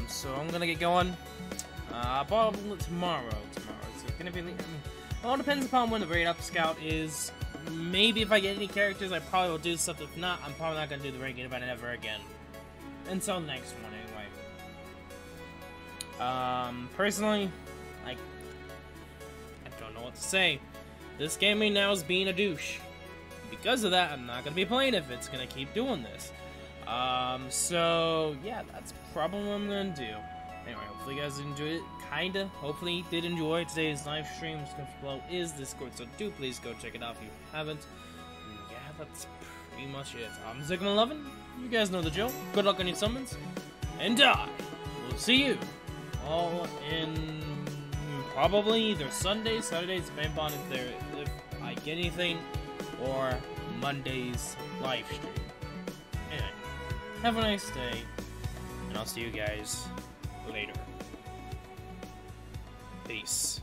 So I'm gonna get going. Probably tomorrow. It's gonna be. I mean, it all depends upon when the raid up scout is. Maybe if I get any characters, I probably will do stuff. If not, I'm probably not gonna do the raid event ever again. Until next one, anyway. Personally, like, I don't know what to say. This game right now is being a douche. Because of that, I'm not gonna be playing if it's gonna keep doing this. So yeah, that's probably what I'm gonna do. Anyway, hopefully you guys enjoyed it. Kinda. Hopefully you did enjoy today's live stream. Description below is Discord, so do please go check it out if you haven't. And yeah, that's pretty much it. I'm Sigma11. You guys know the drill. Good luck on your summons. And we'll see you all in probably either Sunday, Saturday, depending on if I get anything, or Monday's live stream. Anyway, have a nice day, and I'll see you guys later. Peace.